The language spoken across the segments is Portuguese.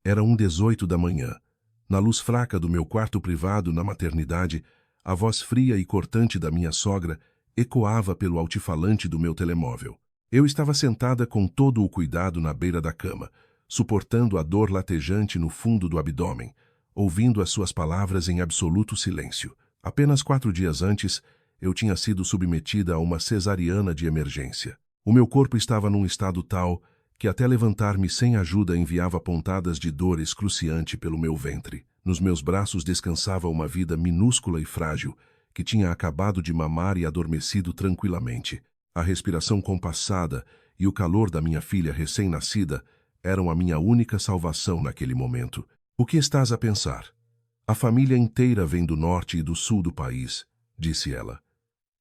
Era 1h18 da manhã. Na luz fraca do meu quarto privado na maternidade, a voz fria e cortante da minha sogra ecoava pelo altifalante do meu telemóvel. Eu estava sentada com todo o cuidado na beira da cama, suportando a dor latejante no fundo do abdômen, ouvindo as suas palavras em absoluto silêncio. Apenas 4 dias antes, eu tinha sido submetida a uma cesariana de emergência. O meu corpo estava num estado tal que até levantar-me sem ajuda enviava pontadas de dor excruciante pelo meu ventre. Nos meus braços descansava uma vida minúscula e frágil, que tinha acabado de mamar e adormecido tranquilamente. A respiração compassada e o calor da minha filha recém-nascida eram a minha única salvação naquele momento. O que estás a pensar? A família inteira vem do norte e do sul do país, disse ela.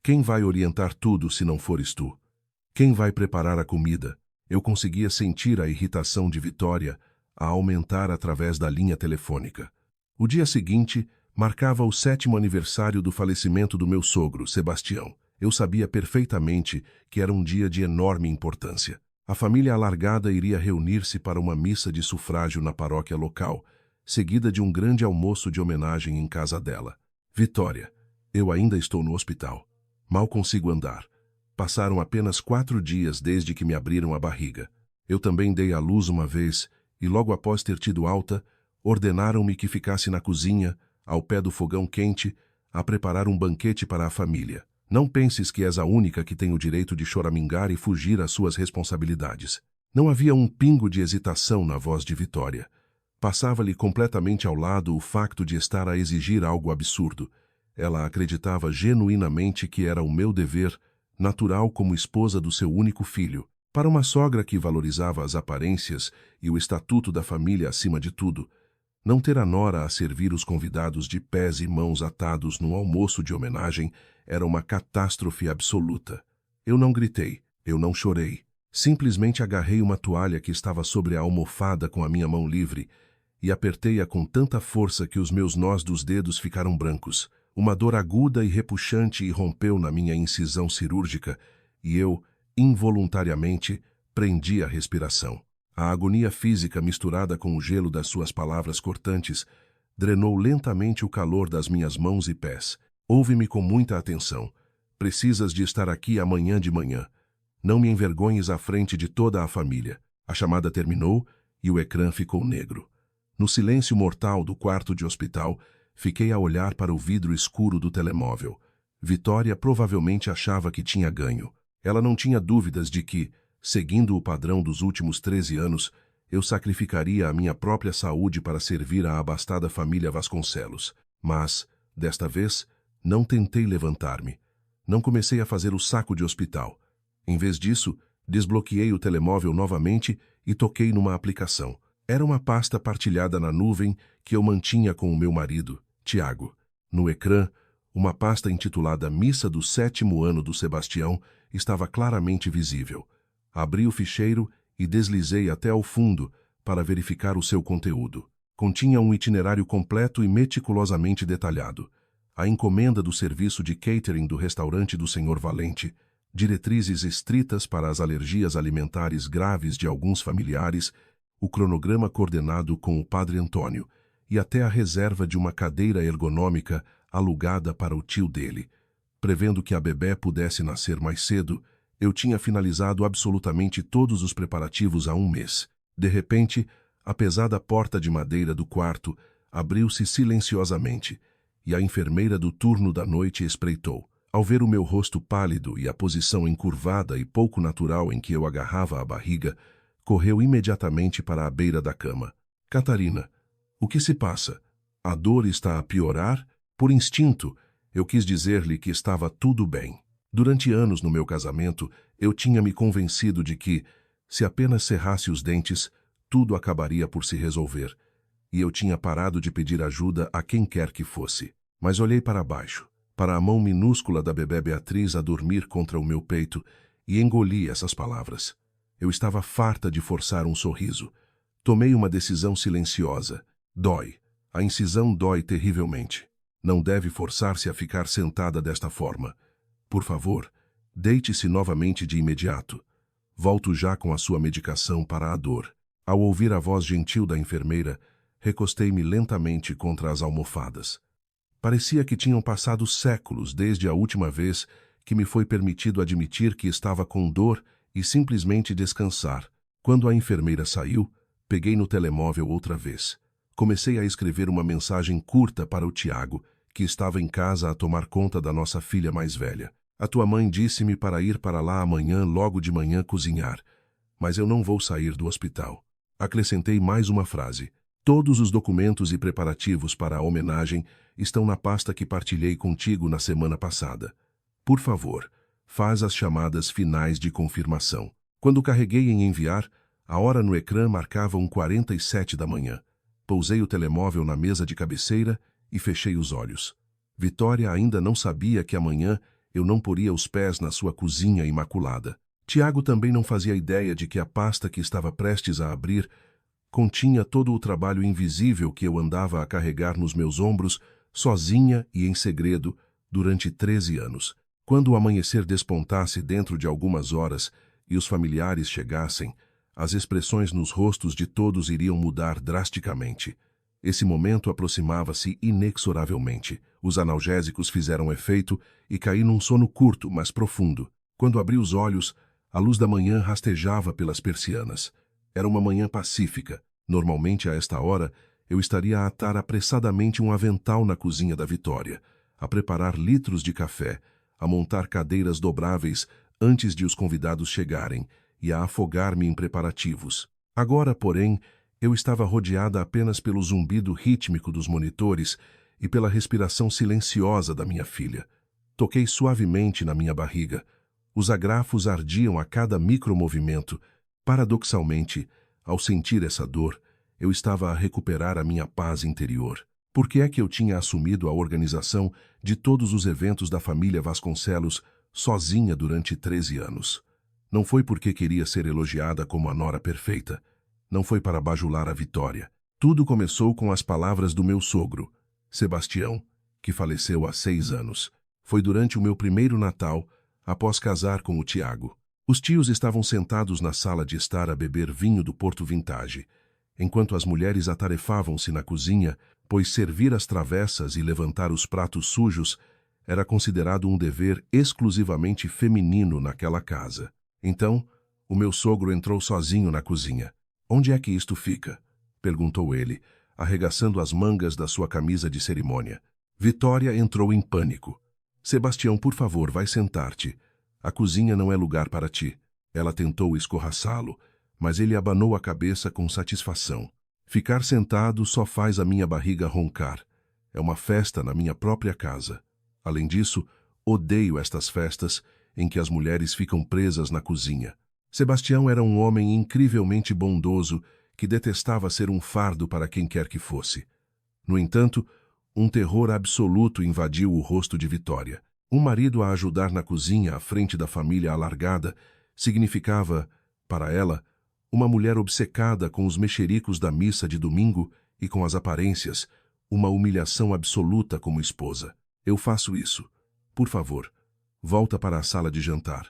Quem vai orientar tudo se não fores tu? Quem vai preparar a comida? Eu conseguia sentir a irritação de Vitória a aumentar através da linha telefônica. O dia seguinte marcava o 7º aniversário do falecimento do meu sogro, Sebastião. Eu sabia perfeitamente que era um dia de enorme importância. A família alargada iria reunir-se para uma missa de sufrágio na paróquia local, seguida de um grande almoço de homenagem em casa dela. Vitória, eu ainda estou no hospital. Mal consigo andar. Passaram apenas 4 dias desde que me abriram a barriga. Eu também dei à luz uma vez, e logo após ter tido alta, ordenaram-me que ficasse na cozinha, ao pé do fogão quente, a preparar um banquete para a família. Não penses que és a única que tem o direito de choramingar e fugir às suas responsabilidades. Não havia um pingo de hesitação na voz de Vitória. Passava-lhe completamente ao lado o facto de estar a exigir algo absurdo. Ela acreditava genuinamente que era o meu dever, natural como esposa do seu único filho. Para uma sogra que valorizava as aparências e o estatuto da família acima de tudo, não ter a nora a servir os convidados de pés e mãos atados num almoço de homenagem era uma catástrofe absoluta. Eu não gritei, eu não chorei. Simplesmente agarrei uma toalha que estava sobre a almofada com a minha mão livre e apertei-a com tanta força que os meus nós dos dedos ficaram brancos. Uma dor aguda e repuxante irrompeu na minha incisão cirúrgica e eu, involuntariamente, prendi a respiração. A agonia física misturada com o gelo das suas palavras cortantes drenou lentamente o calor das minhas mãos e pés. Ouve-me com muita atenção. Precisas de estar aqui amanhã de manhã. Não me envergonhes à frente de toda a família. A chamada terminou e o ecrã ficou negro. No silêncio mortal do quarto de hospital, fiquei a olhar para o vidro escuro do telemóvel. Vitória provavelmente achava que tinha ganho. Ela não tinha dúvidas de que, seguindo o padrão dos últimos 13 anos, eu sacrificaria a minha própria saúde para servir à abastada família Vasconcelos. Mas, desta vez, não tentei levantar-me. Não comecei a fazer o saco de hospital. Em vez disso, desbloqueei o telemóvel novamente e toquei numa aplicação. Era uma pasta partilhada na nuvem que eu mantinha com o meu marido, Tiago. No ecrã, uma pasta intitulada Missa do 7º ano do Sebastião estava claramente visível. Abri o ficheiro e deslizei até ao fundo para verificar o seu conteúdo. Continha um itinerário completo e meticulosamente detalhado. A encomenda do serviço de catering do restaurante do Senhor Valente, diretrizes estritas para as alergias alimentares graves de alguns familiares, o cronograma coordenado com o Padre Antônio e até a reserva de uma cadeira ergonômica alugada para o tio dele. Prevendo que a bebé pudesse nascer mais cedo, eu tinha finalizado absolutamente todos os preparativos há 1 mês. De repente, a pesada porta de madeira do quarto abriu-se silenciosamente e a enfermeira do turno da noite espreitou. Ao ver o meu rosto pálido e a posição encurvada e pouco natural em que eu agarrava a barriga, correu imediatamente para a beira da cama. Catarina, o que se passa? A dor está a piorar? Por instinto, eu quis dizer-lhe que estava tudo bem. Durante anos no meu casamento, eu tinha me convencido de que, se apenas cerrasse os dentes, tudo acabaria por se resolver. E eu tinha parado de pedir ajuda a quem quer que fosse. Mas olhei para baixo, para a mão minúscula da bebé Beatriz a dormir contra o meu peito, e engoli essas palavras. Eu estava farta de forçar um sorriso. Tomei uma decisão silenciosa. Dói. A incisão dói terrivelmente. Não deve forçar-se a ficar sentada desta forma. Por favor, deite-se novamente de imediato. Volto já com a sua medicação para a dor. Ao ouvir a voz gentil da enfermeira, recostei-me lentamente contra as almofadas. Parecia que tinham passado séculos desde a última vez que me foi permitido admitir que estava com dor e simplesmente descansar. Quando a enfermeira saiu, peguei no telemóvel outra vez. Comecei a escrever uma mensagem curta para o Tiago, que estava em casa a tomar conta da nossa filha mais velha. A tua mãe disse-me para ir para lá amanhã, logo de manhã, cozinhar. Mas eu não vou sair do hospital. Acrescentei mais uma frase. Todos os documentos e preparativos para a homenagem estão na pasta que partilhei contigo na semana passada. Por favor, faz as chamadas finais de confirmação. Quando carreguei em enviar, a hora no ecrã marcava 1h47 da manhã. Pousei o telemóvel na mesa de cabeceira e fechei os olhos. Vitória ainda não sabia que amanhã eu não poria os pés na sua cozinha imaculada. Tiago também não fazia ideia de que a pasta que estava prestes a abrir continha todo o trabalho invisível que eu andava a carregar nos meus ombros, sozinha e em segredo, durante 13 anos. Quando o amanhecer despontasse dentro de algumas horas e os familiares chegassem, as expressões nos rostos de todos iriam mudar drasticamente. Esse momento aproximava-se inexoravelmente. Os analgésicos fizeram efeito e caí num sono curto, mas profundo. Quando abri os olhos, a luz da manhã rastejava pelas persianas. Era uma manhã pacífica. Normalmente, a esta hora, eu estaria a atar apressadamente um avental na cozinha da Vitória, a preparar litros de café, a montar cadeiras dobráveis antes de os convidados chegarem e a afogar-me em preparativos. Agora, porém, eu estava rodeada apenas pelo zumbido rítmico dos monitores e pela respiração silenciosa da minha filha. Toquei suavemente na minha barriga. Os agrafos ardiam a cada micromovimento. Paradoxalmente, ao sentir essa dor, eu estava a recuperar a minha paz interior. Por que é que eu tinha assumido a organização de todos os eventos da família Vasconcelos sozinha durante 13 anos? Não foi porque queria ser elogiada como a nora perfeita. Não foi para bajular a Vitória. Tudo começou com as palavras do meu sogro, Sebastião, que faleceu há 6 anos. Foi durante o meu primeiro Natal, após casar com o Tiago. Os tios estavam sentados na sala de estar a beber vinho do Porto Vintage, enquanto as mulheres atarefavam-se na cozinha, pois servir as travessas e levantar os pratos sujos era considerado um dever exclusivamente feminino naquela casa. Então, o meu sogro entrou sozinho na cozinha. "Onde é que isto fica?" perguntou ele, arregaçando as mangas da sua camisa de cerimônia. Vitória entrou em pânico. "Sebastião, por favor, vai sentar-te. A cozinha não é lugar para ti." Ela tentou escorraçá-lo, mas ele abanou a cabeça com satisfação. "Ficar sentado só faz a minha barriga roncar. É uma festa na minha própria casa. Além disso, odeio estas festas em que as mulheres ficam presas na cozinha." Sebastião era um homem incrivelmente bondoso que detestava ser um fardo para quem quer que fosse. No entanto, um terror absoluto invadiu o rosto de Vitória. Um marido a ajudar na cozinha à frente da família alargada significava, para ela, uma mulher obcecada com os mexericos da missa de domingo e com as aparências, uma humilhação absoluta como esposa. "Eu faço isso. Por favor, volta para a sala de jantar."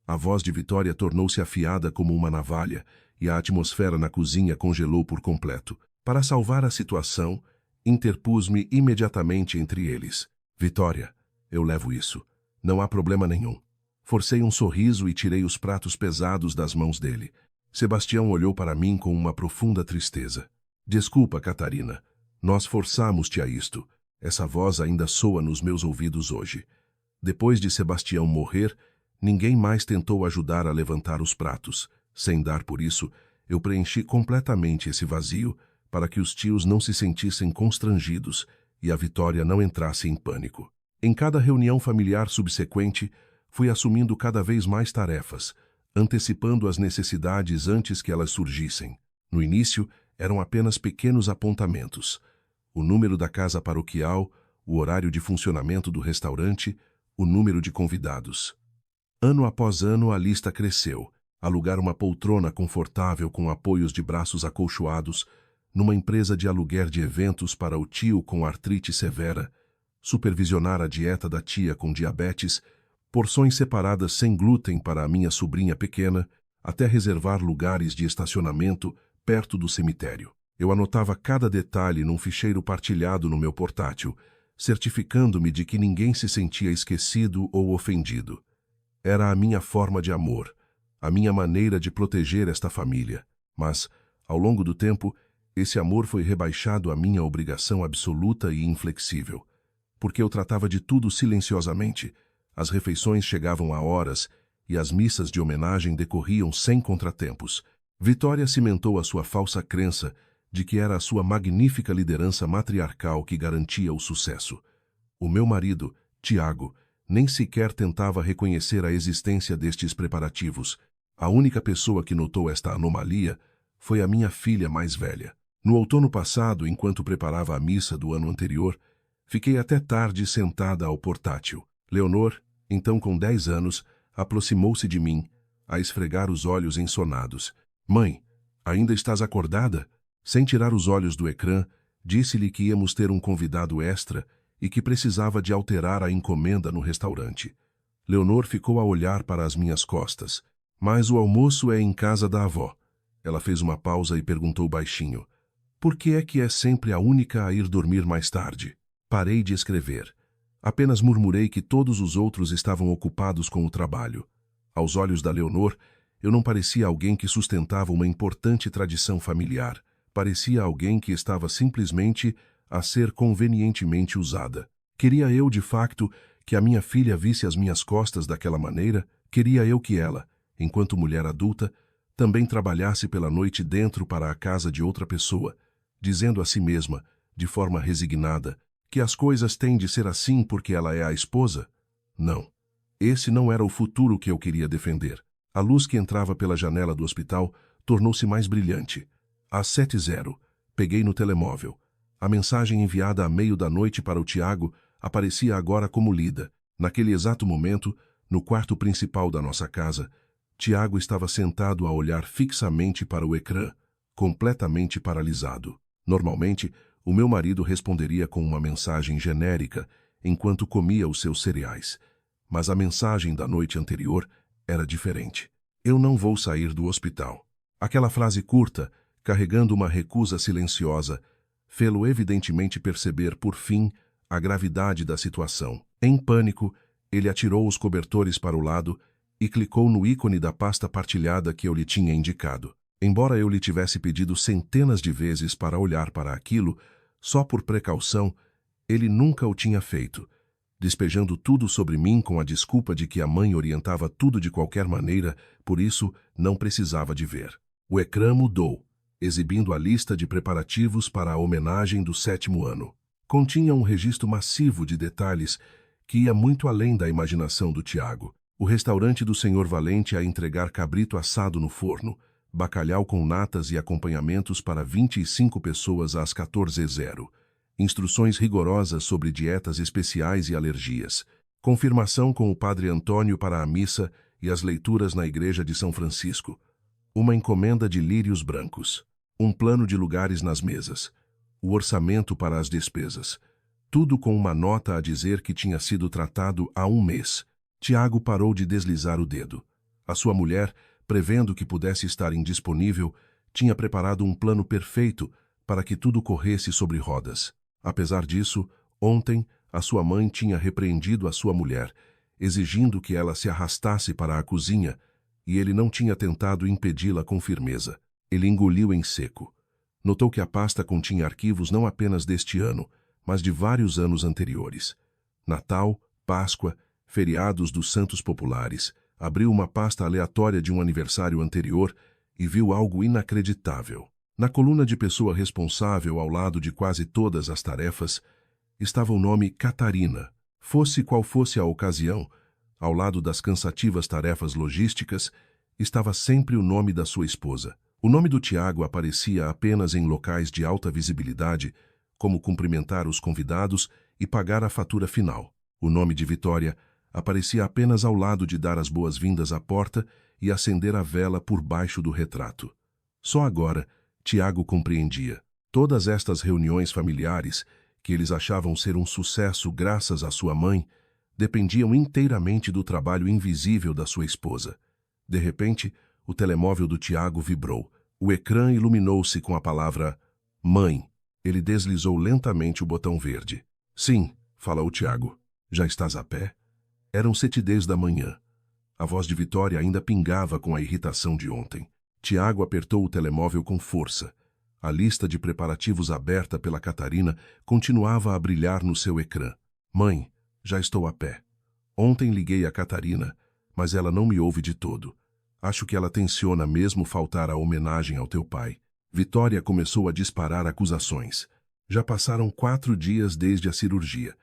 A voz de Vitória tornou-se afiada como uma navalha e a atmosfera na cozinha congelou por completo. Para salvar a situação, interpus-me imediatamente entre eles. "Vitória, eu levo isso. Não há problema nenhum." Forcei um sorriso e tirei os pratos pesados das mãos dele. Sebastião olhou para mim com uma profunda tristeza. "Desculpa, Catarina. Nós forçamos-te a isto. Essa voz ainda soa nos meus ouvidos hoje." Depois de Sebastião morrer, ninguém mais tentou ajudar a levantar os pratos. Sem dar por isso, eu preenchi completamente esse vazio para que os tios não se sentissem constrangidos e a Vitória não entrasse em pânico. Em cada reunião familiar subsequente, fui assumindo cada vez mais tarefas, antecipando as necessidades antes que elas surgissem. No início, eram apenas pequenos apontamentos: o número da casa paroquial, o horário de funcionamento do restaurante, o número de convidados. Ano após ano, a lista cresceu. Alugar uma poltrona confortável com apoios de braços acolchoados, numa empresa de aluguer de eventos para o tio com artrite severa, supervisionar a dieta da tia com diabetes, porções separadas sem glúten para a minha sobrinha pequena, até reservar lugares de estacionamento perto do cemitério. Eu anotava cada detalhe num ficheiro partilhado no meu portátil, certificando-me de que ninguém se sentia esquecido ou ofendido. Era a minha forma de amor, a minha maneira de proteger esta família. Mas, ao longo do tempo, esse amor foi rebaixado à minha obrigação absoluta e inflexível. Porque eu tratava de tudo silenciosamente, as refeições chegavam a horas e as missas de homenagem decorriam sem contratempos. Vitória cimentou a sua falsa crença de que era a sua magnífica liderança matriarcal que garantia o sucesso. O meu marido, Tiago, nem sequer tentava reconhecer a existência destes preparativos. A única pessoa que notou esta anomalia foi a minha filha mais velha. No outono passado, enquanto preparava a missa do ano anterior, fiquei até tarde sentada ao portátil. Leonor, então com 10 anos, aproximou-se de mim, a esfregar os olhos ensonados. Mãe, ainda estás acordada? Sem tirar os olhos do ecrã, disse-lhe que íamos ter um convidado extra e que precisava de alterar a encomenda no restaurante. Leonor ficou a olhar para as minhas costas. Mas o almoço é em casa da avó. Ela fez uma pausa e perguntou baixinho. Por que é que é sempre a única a ir dormir mais tarde? Parei de escrever. Apenas murmurei que todos os outros estavam ocupados com o trabalho. Aos olhos da Leonor, eu não parecia alguém que sustentava uma importante tradição familiar. Parecia alguém que estava simplesmente a ser convenientemente usada. Queria eu, de facto, que a minha filha visse as minhas costas daquela maneira? Queria eu que ela, enquanto mulher adulta, também trabalhasse pela noite dentro para a casa de outra pessoa, dizendo a si mesma, de forma resignada, que as coisas têm de ser assim porque ela é a esposa? Não. Esse não era o futuro que eu queria defender. A luz que entrava pela janela do hospital tornou-se mais brilhante. Às 7h, peguei no telemóvel. A mensagem enviada à meio da noite para o Tiago aparecia agora como lida. Naquele exato momento, no quarto principal da nossa casa, Tiago estava sentado a olhar fixamente para o ecrã, completamente paralisado. Normalmente, o meu marido responderia com uma mensagem genérica enquanto comia os seus cereais. Mas a mensagem da noite anterior era diferente. Eu não vou sair do hospital. Aquela frase curta, carregando uma recusa silenciosa, fê-lo evidentemente perceber, por fim, a gravidade da situação. Em pânico, ele atirou os cobertores para o lado e clicou no ícone da pasta partilhada que eu lhe tinha indicado. Embora eu lhe tivesse pedido centenas de vezes para olhar para aquilo, só por precaução, ele nunca o tinha feito, despejando tudo sobre mim com a desculpa de que a mãe orientava tudo de qualquer maneira, por isso não precisava de ver. O ecrã mudou, exibindo a lista de preparativos para a homenagem do 7º ano. Continha um registro massivo de detalhes que ia muito além da imaginação do Tiago. O restaurante do Senhor Valente a entregar cabrito assado no forno, bacalhau com natas e acompanhamentos para 25 pessoas às 14h. Instruções rigorosas sobre dietas especiais e alergias. Confirmação com o Padre Antônio para a missa e as leituras na Igreja de São Francisco. Uma encomenda de lírios brancos. Um plano de lugares nas mesas. O orçamento para as despesas. Tudo com uma nota a dizer que tinha sido tratado há um mês. Tiago parou de deslizar o dedo. A sua mulher, prevendo que pudesse estar indisponível, tinha preparado um plano perfeito para que tudo corresse sobre rodas. Apesar disso, ontem, a sua mãe tinha repreendido a sua mulher, exigindo que ela se arrastasse para a cozinha, e ele não tinha tentado impedi-la com firmeza. Ele engoliu em seco. Notou que a pasta continha arquivos não apenas deste ano, mas de vários anos anteriores. Natal, Páscoa, feriados dos Santos Populares. Abriu uma pasta aleatória de um aniversário anterior e viu algo inacreditável. Na coluna de pessoa responsável, ao lado de quase todas as tarefas, estava o nome Catarina. Fosse qual fosse a ocasião, ao lado das cansativas tarefas logísticas, estava sempre o nome da sua esposa. O nome do Tiago aparecia apenas em locais de alta visibilidade, como cumprimentar os convidados e pagar a fatura final. O nome de Vitória aparecia apenas ao lado de dar as boas-vindas à porta e acender a vela por baixo do retrato. Só agora, Tiago compreendia. Todas estas reuniões familiares, que eles achavam ser um sucesso graças à sua mãe, dependiam inteiramente do trabalho invisível da sua esposa. De repente, o telemóvel do Tiago vibrou. O ecrã iluminou-se com a palavra Mãe. Ele deslizou lentamente o botão verde. Sim, falou Tiago. Já estás a pé? Eram 7h10 da manhã. A voz de Vitória ainda pingava com a irritação de ontem. Tiago apertou o telemóvel com força. A lista de preparativos aberta pela Catarina continuava a brilhar no seu ecrã. Mãe, já estou a pé. Ontem liguei a Catarina, mas ela não me ouve de todo. Acho que ela tenciona mesmo faltar à homenagem ao teu pai. Vitória começou a disparar acusações. Já passaram 4 dias desde a cirurgia.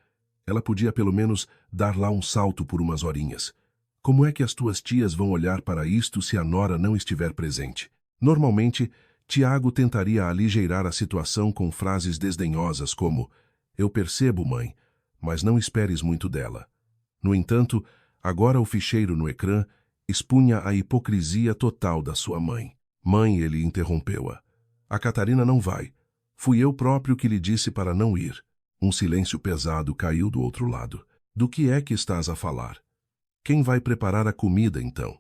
Ela podia pelo menos dar lá um salto por umas horinhas. Como é que as tuas tias vão olhar para isto se a nora não estiver presente? Normalmente, Tiago tentaria aligeirar a situação com frases desdenhosas como Eu percebo, mãe, mas não esperes muito dela. No entanto, agora o ficheiro no ecrã expunha a hipocrisia total da sua mãe. Mãe, ele interrompeu-a. A Catarina não vai. Fui eu próprio que lhe disse para não ir. Um silêncio pesado caiu do outro lado. Do que é que estás a falar? Quem vai preparar a comida, então?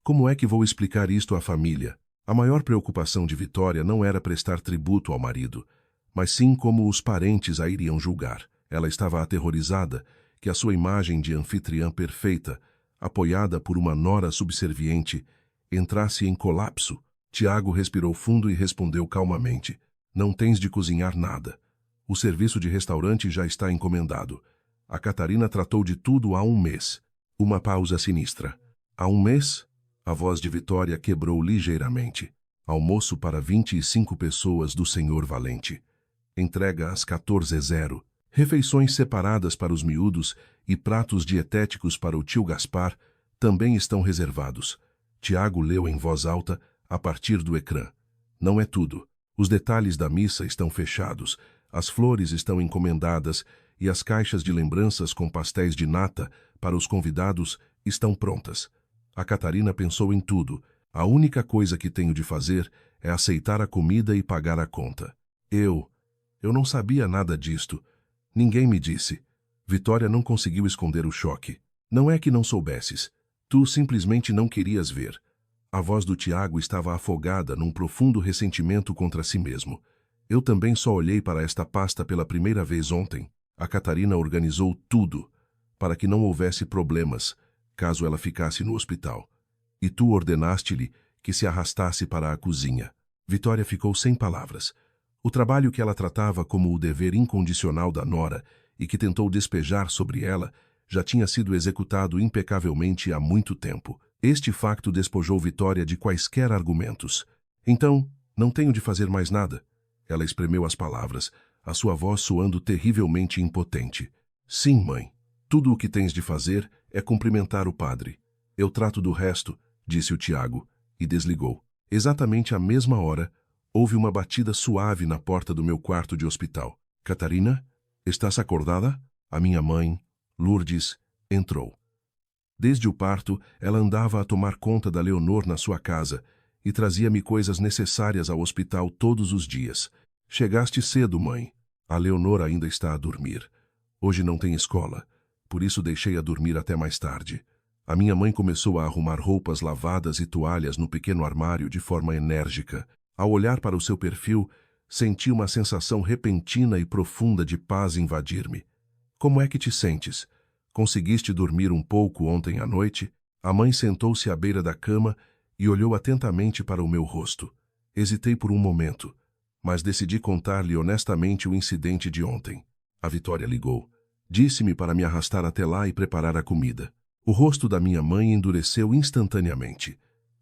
Como é que vou explicar isto à família? A maior preocupação de Vitória não era prestar tributo ao marido, mas sim como os parentes a iriam julgar. Ela estava aterrorizada que a sua imagem de anfitriã perfeita, apoiada por uma nora subserviente, entrasse em colapso. Tiago respirou fundo e respondeu calmamente. Não tens de cozinhar nada. O serviço de restaurante já está encomendado. A Catarina tratou de tudo há 1 mês. Uma pausa sinistra. Há 1 mês? A voz de Vitória quebrou ligeiramente. Almoço para 25 pessoas do Senhor Valente. Entrega às 14h. Refeições separadas para os miúdos e pratos dietéticos para o tio Gaspar também estão reservados. Tiago leu em voz alta a partir do ecrã. Não é tudo. Os detalhes da missa estão fechados, as flores estão encomendadas e as caixas de lembranças com pastéis de nata para os convidados estão prontas. A Catarina pensou em tudo. A única coisa que tenho de fazer é aceitar a comida e pagar a conta. Eu não sabia nada disto. Ninguém me disse. Vitória não conseguiu esconder o choque. Não é que não soubesses. Tu simplesmente não querias ver. A voz do Tiago estava afogada num profundo ressentimento contra si mesmo. Eu também só olhei para esta pasta pela primeira vez ontem. A Catarina organizou tudo para que não houvesse problemas, caso ela ficasse no hospital. E tu ordenaste-lhe que se arrastasse para a cozinha. Vitória ficou sem palavras. O trabalho que ela tratava como o dever incondicional da nora e que tentou despejar sobre ela já tinha sido executado impecavelmente há muito tempo. Este facto despojou Vitória de quaisquer argumentos. Então, não tenho de fazer mais nada. Ela espremeu as palavras, a sua voz soando terrivelmente impotente. Sim, mãe. Tudo o que tens de fazer é cumprimentar o padre. Eu trato do resto, disse o Tiago, e desligou. Exatamente à mesma hora, houve uma batida suave na porta do meu quarto de hospital. Catarina, estás acordada? A minha mãe, Lourdes, entrou. Desde o parto, ela andava a tomar conta da Leonor na sua casa e trazia-me coisas necessárias ao hospital todos os dias. Chegaste cedo, mãe. A Leonor ainda está a dormir. Hoje não tem escola, por isso deixei-a dormir até mais tarde. A minha mãe começou a arrumar roupas lavadas e toalhas no pequeno armário de forma enérgica. Ao olhar para o seu perfil, senti uma sensação repentina e profunda de paz invadir-me. Como é que te sentes? Conseguiste dormir um pouco ontem à noite? A mãe sentou-se à beira da cama e olhou atentamente para o meu rosto. Hesitei por um momento, mas decidi contar-lhe honestamente o incidente de ontem. A Vitória ligou. Disse-me para me arrastar até lá e preparar a comida. O rosto da minha mãe endureceu instantaneamente.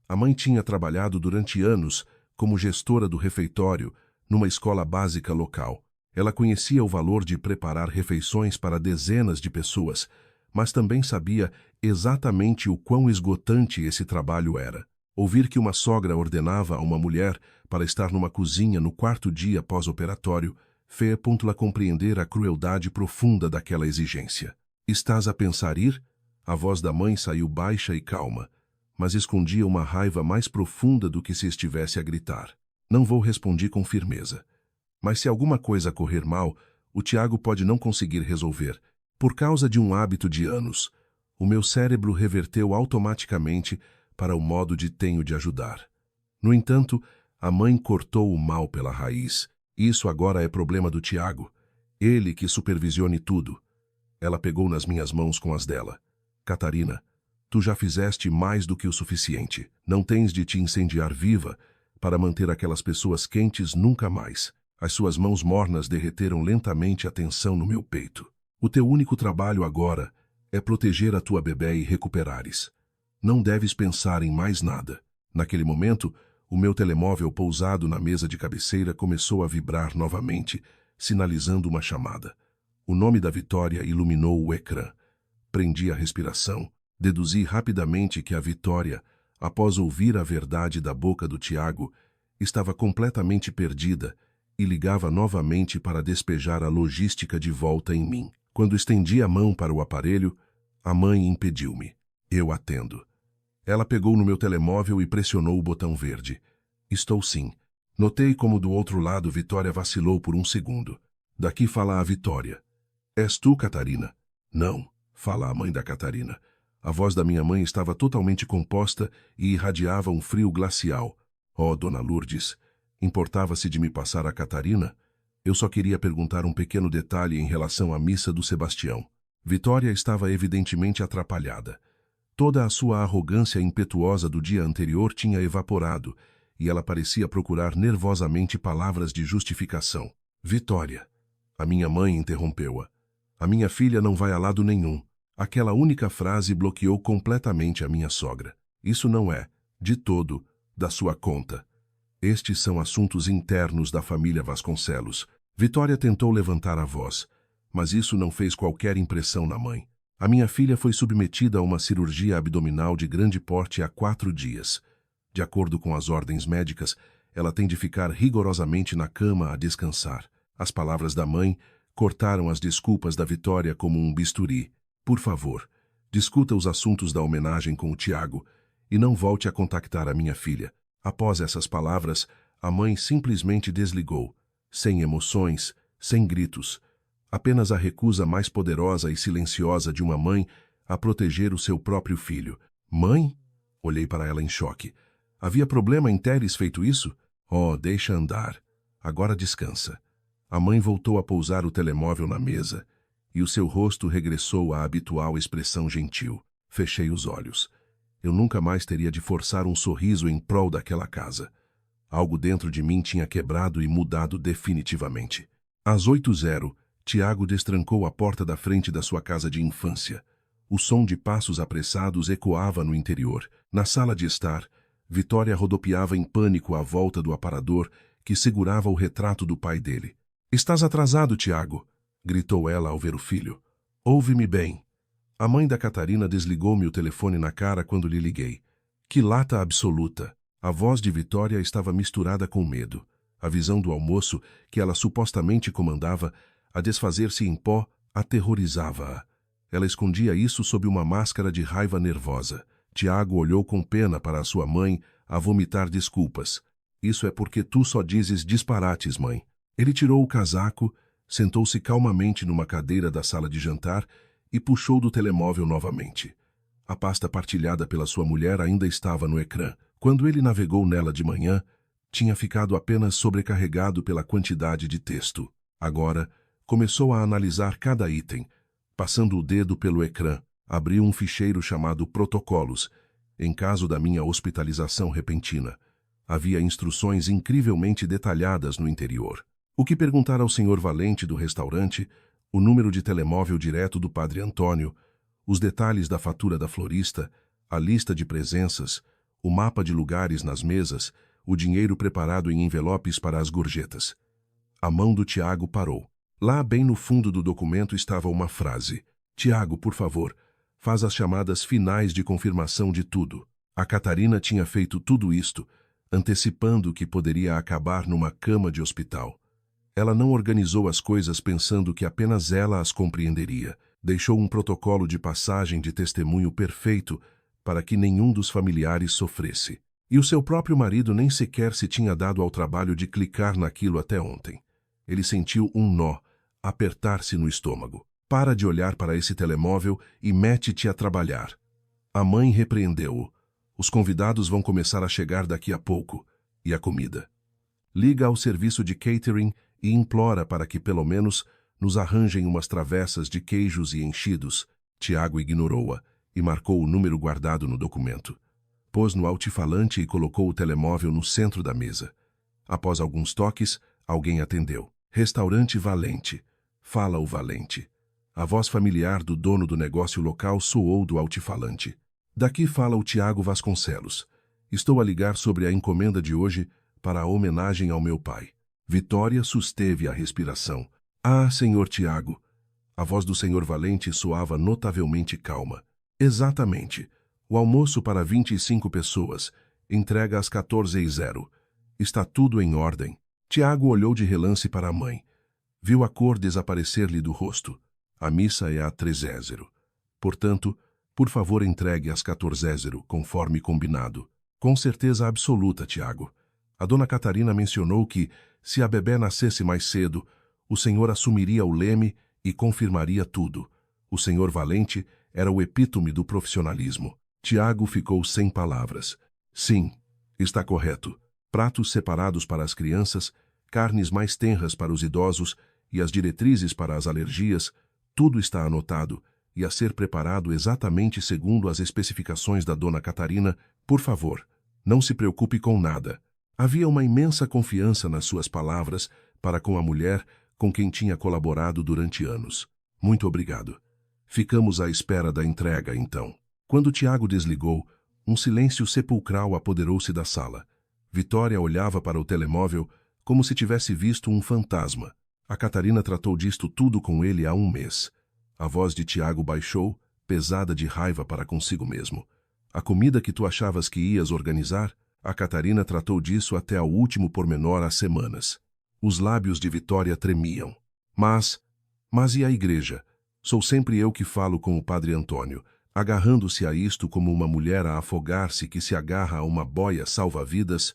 A mãe tinha trabalhado durante anos como gestora do refeitório numa escola básica local. Ela conhecia o valor de preparar refeições para dezenas de pessoas, mas também sabia exatamente o quão esgotante esse trabalho era. Ouvir que uma sogra ordenava a uma mulher para estar numa cozinha no 4º dia pós-operatório fez-la compreender a crueldade profunda daquela exigência. Estás a pensar ir? A voz da mãe saiu baixa e calma, mas escondia uma raiva mais profunda do que se estivesse a gritar. Não vou, respondi com firmeza. Mas se alguma coisa correr mal, o Tiago pode não conseguir resolver. Por causa de um hábito de anos, o meu cérebro reverteu automaticamente para o modo de tenho de ajudar. No entanto, A mãe cortou o mal pela raiz. Isso agora é problema do Tiago. Ele que supervisione tudo. Ela pegou nas minhas mãos com as dela. Catarina, tu já fizeste mais do que o suficiente. Não tens de te incendiar viva para manter aquelas pessoas quentes nunca mais. As suas mãos mornas derreteram lentamente a tensão no meu peito. O teu único trabalho agora é proteger a tua bebé e recuperares. Não deves pensar em mais nada. Naquele momento, o meu telemóvel pousado na mesa de cabeceira começou a vibrar novamente, sinalizando uma chamada. O nome da Vitória iluminou o ecrã. Prendi a respiração. Deduzi rapidamente que a Vitória, após ouvir a verdade da boca do Tiago, estava completamente perdida e ligava novamente para despejar a logística de volta em mim. Quando estendi a mão para o aparelho, a mãe impediu-me. Eu atendo. Ela pegou no meu telemóvel e pressionou o botão verde. Estou sim. Notei como do outro lado Vitória vacilou por um segundo. Daqui fala a Vitória. És tu, Catarina? Não, fala a mãe da Catarina. A voz da minha mãe estava totalmente composta e irradiava um frio glacial. Oh, Dona Lourdes, importava-se de me passar a Catarina? Eu só queria perguntar um pequeno detalhe em relação à missa do Sebastião. Vitória estava evidentemente atrapalhada. Toda a sua arrogância impetuosa do dia anterior tinha evaporado, e ela parecia procurar nervosamente palavras de justificação. Vitória. A minha mãe interrompeu-a. A minha filha não vai a lado nenhum. Aquela única frase bloqueou completamente a minha sogra. Isso não é, de todo, da sua conta. Estes são assuntos internos da família Vasconcelos. Vitória tentou levantar a voz, mas isso não fez qualquer impressão na mãe. A minha filha foi submetida a uma cirurgia abdominal de grande porte há 4 dias. De acordo com as ordens médicas, ela tem de ficar rigorosamente na cama a descansar. As palavras da mãe cortaram as desculpas da Vitória como um bisturi. Por favor, discuta os assuntos da homenagem com o Tiago e não volte a contactar a minha filha. Após essas palavras, a mãe simplesmente desligou, sem emoções, sem gritos. Apenas a recusa mais poderosa e silenciosa de uma mãe a proteger o seu próprio filho. Mãe? Olhei para ela em choque. Havia problema em teres feito isso? Oh, deixa andar. Agora descansa. A mãe voltou a pousar o telemóvel na mesa, e o seu rosto regressou à habitual expressão gentil. Fechei os olhos. Eu nunca mais teria de forçar um sorriso em prol daquela casa. Algo dentro de mim tinha quebrado e mudado definitivamente. Às 8h, Tiago destrancou a porta da frente da sua casa de infância. O som de passos apressados ecoava no interior. Na sala de estar, Vitória rodopiava em pânico à volta do aparador que segurava o retrato do pai dele. "Estás atrasado, Tiago", gritou ela ao ver o filho. "Ouve-me bem." A mãe da Catarina desligou-me o telefone na cara quando lhe liguei. Que lata absoluta! A voz de Vitória estava misturada com medo. A visão do almoço, que ela supostamente comandava, a desfazer-se em pó, aterrorizava-a. Ela escondia isso sob uma máscara de raiva nervosa. Tiago olhou com pena para a sua mãe, a vomitar desculpas. "Isso é porque tu só dizes disparates, mãe." Ele tirou o casaco, sentou-se calmamente numa cadeira da sala de jantar e puxou do telemóvel novamente. A pasta partilhada pela sua mulher ainda estava no ecrã. Quando ele navegou nela de manhã, tinha ficado apenas sobrecarregado pela quantidade de texto. Agora, começou a analisar cada item. Passando o dedo pelo ecrã, abriu um ficheiro chamado Protocolos, em caso da minha hospitalização repentina. Havia instruções incrivelmente detalhadas no interior. O que perguntar ao senhor Valente do restaurante, o número de telemóvel direto do Padre Antônio, os detalhes da fatura da florista, a lista de presenças, o mapa de lugares nas mesas, o dinheiro preparado em envelopes para as gorjetas. A mão do Tiago parou. Lá, bem no fundo do documento, estava uma frase. "Tiago, por favor, faz as chamadas finais de confirmação de tudo." A Catarina tinha feito tudo isto, antecipando que poderia acabar numa cama de hospital. Ela não organizou as coisas pensando que apenas ela as compreenderia. Deixou um protocolo de passagem de testemunho perfeito para que nenhum dos familiares sofresse. E o seu próprio marido nem sequer se tinha dado ao trabalho de clicar naquilo até ontem. Ele sentiu um nó apertar-se no estômago. "Para de olhar para esse telemóvel e mete-te a trabalhar." A mãe repreendeu-o. "Os convidados vão começar a chegar daqui a pouco." E a comida? Liga ao serviço de catering e implora para que, pelo menos, nos arranjem umas travessas de queijos e enchidos. Tiago ignorou-a e marcou o número guardado no documento. Pôs no altifalante e colocou o telemóvel no centro da mesa. Após alguns toques, alguém atendeu. Restaurante Valente. Fala o Valente. A voz familiar do dono do negócio local soou do altifalante. Daqui fala o Tiago Vasconcelos. Estou a ligar sobre a encomenda de hoje para a homenagem ao meu pai. Vitória susteve a respiração. Ah, senhor Tiago. A voz do senhor Valente soava notavelmente calma. Exatamente. O almoço para 25 pessoas. Entrega às 14h00. Está tudo em ordem. Tiago olhou de relance para a mãe. Viu a cor desaparecer-lhe do rosto. A missa é a 13h. Portanto, por favor entregue às 14h, conforme combinado. Com certeza absoluta, Tiago. A dona Catarina mencionou que, se a bebé nascesse mais cedo, o senhor assumiria o leme e confirmaria tudo. O senhor Valente era o epítome do profissionalismo. Tiago ficou sem palavras. Sim, está correto. Pratos separados para as crianças, carnes mais tenras para os idosos e as diretrizes para as alergias, tudo está anotado e a ser preparado exatamente segundo as especificações da dona Catarina. Por favor, não se preocupe com nada. Havia uma imensa confiança nas suas palavras para com a mulher com quem tinha colaborado durante anos. Muito obrigado. Ficamos à espera da entrega, então. Quando Tiago desligou, um silêncio sepulcral apoderou-se da sala. Vitória olhava para o telemóvel como se tivesse visto um fantasma. A Catarina tratou disto tudo com ele há um mês. A voz de Tiago baixou, pesada de raiva para consigo mesmo. A comida que tu achavas que ias organizar, a Catarina tratou disso até ao último pormenor há semanas. Os lábios de Vitória tremiam. Mas e a igreja? Sou sempre eu que falo com o padre Antônio, agarrando-se a isto como uma mulher a afogar-se que se agarra a uma boia salva-vidas.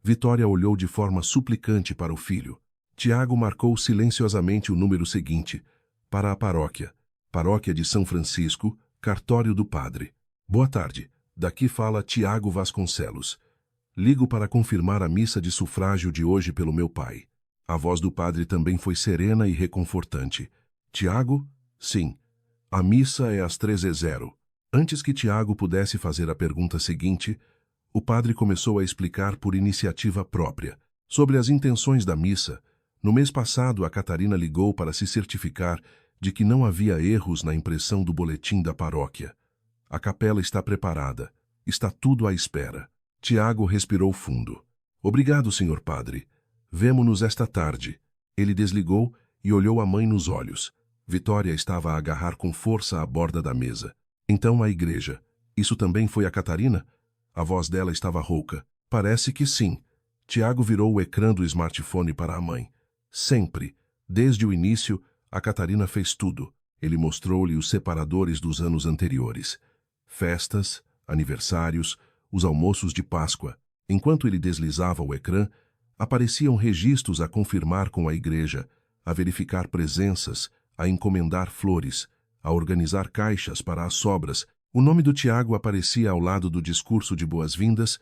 Vitória olhou de forma suplicante para o filho. Tiago marcou silenciosamente o número seguinte, para a paróquia. Paróquia de São Francisco, cartório do padre. Boa tarde. Daqui fala Tiago Vasconcelos. Ligo para confirmar a missa de sufrágio de hoje pelo meu pai. A voz do padre também foi serena e reconfortante. Tiago? Sim. A missa é às 13h00. Antes que Tiago pudesse fazer a pergunta seguinte, o padre começou a explicar por iniciativa própria. Sobre as intenções da missa, no mês passado a Catarina ligou para se certificar de que não havia erros na impressão do boletim da paróquia. A capela está preparada. Está tudo à espera. Tiago respirou fundo. Obrigado, senhor padre. Vemo-nos esta tarde. Ele desligou e olhou a mãe nos olhos. Vitória estava a agarrar com força a borda da mesa. Então a igreja. Isso também foi a Catarina? A voz dela estava rouca. Parece que sim. Tiago virou o ecrã do smartphone para a mãe. Sempre, desde o início, a Catarina fez tudo. Ele mostrou-lhe os separadores dos anos anteriores. Festas, aniversários, os almoços de Páscoa. Enquanto ele deslizava o ecrã, apareciam registros a confirmar com a igreja, a verificar presenças, a encomendar flores, a organizar caixas para as sobras. O nome do Tiago aparecia ao lado do discurso de boas-vindas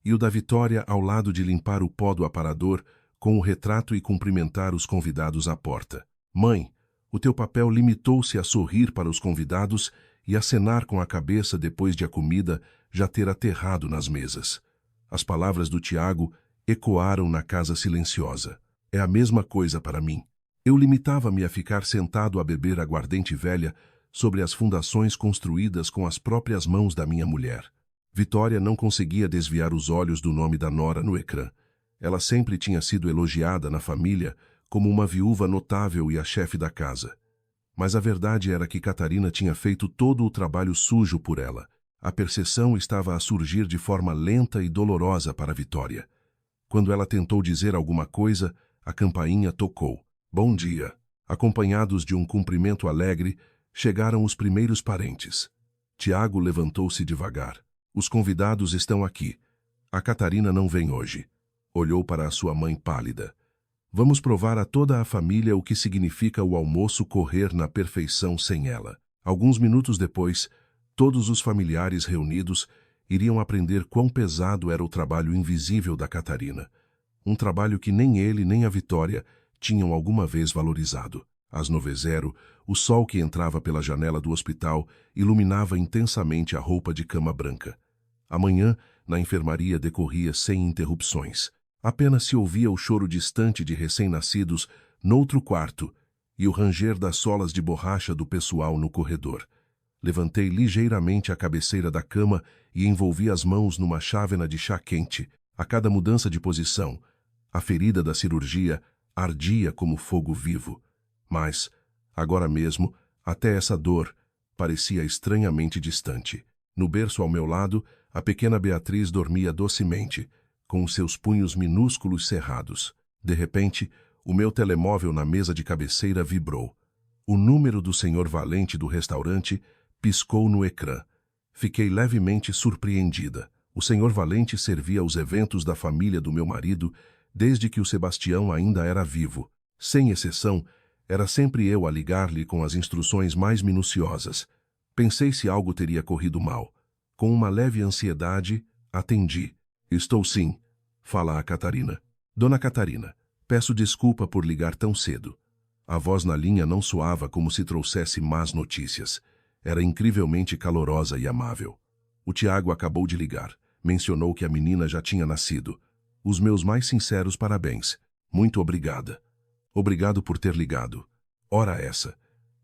e o da Vitória ao lado de limpar o pó do aparador com o retrato e cumprimentar os convidados à porta. Mãe, o teu papel limitou-se a sorrir para os convidados e acenar com a cabeça depois de a comida já ter aterrado nas mesas. As palavras do Tiago ecoaram na casa silenciosa. É a mesma coisa para mim. Eu limitava-me a ficar sentado a beber aguardente velha sobre as fundações construídas com as próprias mãos da minha mulher. Vitória não conseguia desviar os olhos do nome da nora no ecrã. Ela sempre tinha sido elogiada na família como uma viúva notável e a chefe da casa. Mas a verdade era que Catarina tinha feito todo o trabalho sujo por ela. A percepção estava a surgir de forma lenta e dolorosa para Vitória. Quando ela tentou dizer alguma coisa, a campainha tocou. Bom dia. Acompanhados de um cumprimento alegre, chegaram os primeiros parentes. Tiago levantou-se devagar. Os convidados estão aqui. A Catarina não vem hoje. Olhou para a sua mãe pálida. Vamos provar a toda a família o que significa o almoço correr na perfeição sem ela. Alguns minutos depois, todos os familiares reunidos iriam aprender quão pesado era o trabalho invisível da Catarina. Um trabalho que nem ele nem a Vitória tinham alguma vez valorizado. Às 9h, o sol que entrava pela janela do hospital iluminava intensamente a roupa de cama branca. Amanhã, na enfermaria, decorria sem interrupções. Apenas se ouvia o choro distante de recém-nascidos noutro quarto e o ranger das solas de borracha do pessoal no corredor. Levantei ligeiramente a cabeceira da cama e envolvi as mãos numa chávena de chá quente. A cada mudança de posição, a ferida da cirurgia ardia como fogo vivo. Mas, agora mesmo, até essa dor parecia estranhamente distante. No berço ao meu lado, a pequena Beatriz dormia docemente, com os seus punhos minúsculos cerrados. De repente, o meu telemóvel na mesa de cabeceira vibrou. O número do Sr. Valente do restaurante piscou no ecrã. Fiquei levemente surpreendida. O Sr. Valente servia os eventos da família do meu marido desde que o Sebastião ainda era vivo. Sem exceção, era sempre eu a ligar-lhe com as instruções mais minuciosas. Pensei se algo teria corrido mal. Com uma leve ansiedade, atendi. Estou sim, fala a Catarina. Dona Catarina, peço desculpa por ligar tão cedo. A voz na linha não soava como se trouxesse más notícias. Era incrivelmente calorosa e amável. O Tiago acabou de ligar. Mencionou que a menina já tinha nascido. Os meus mais sinceros parabéns. Muito obrigada. Obrigado por ter ligado. Ora essa.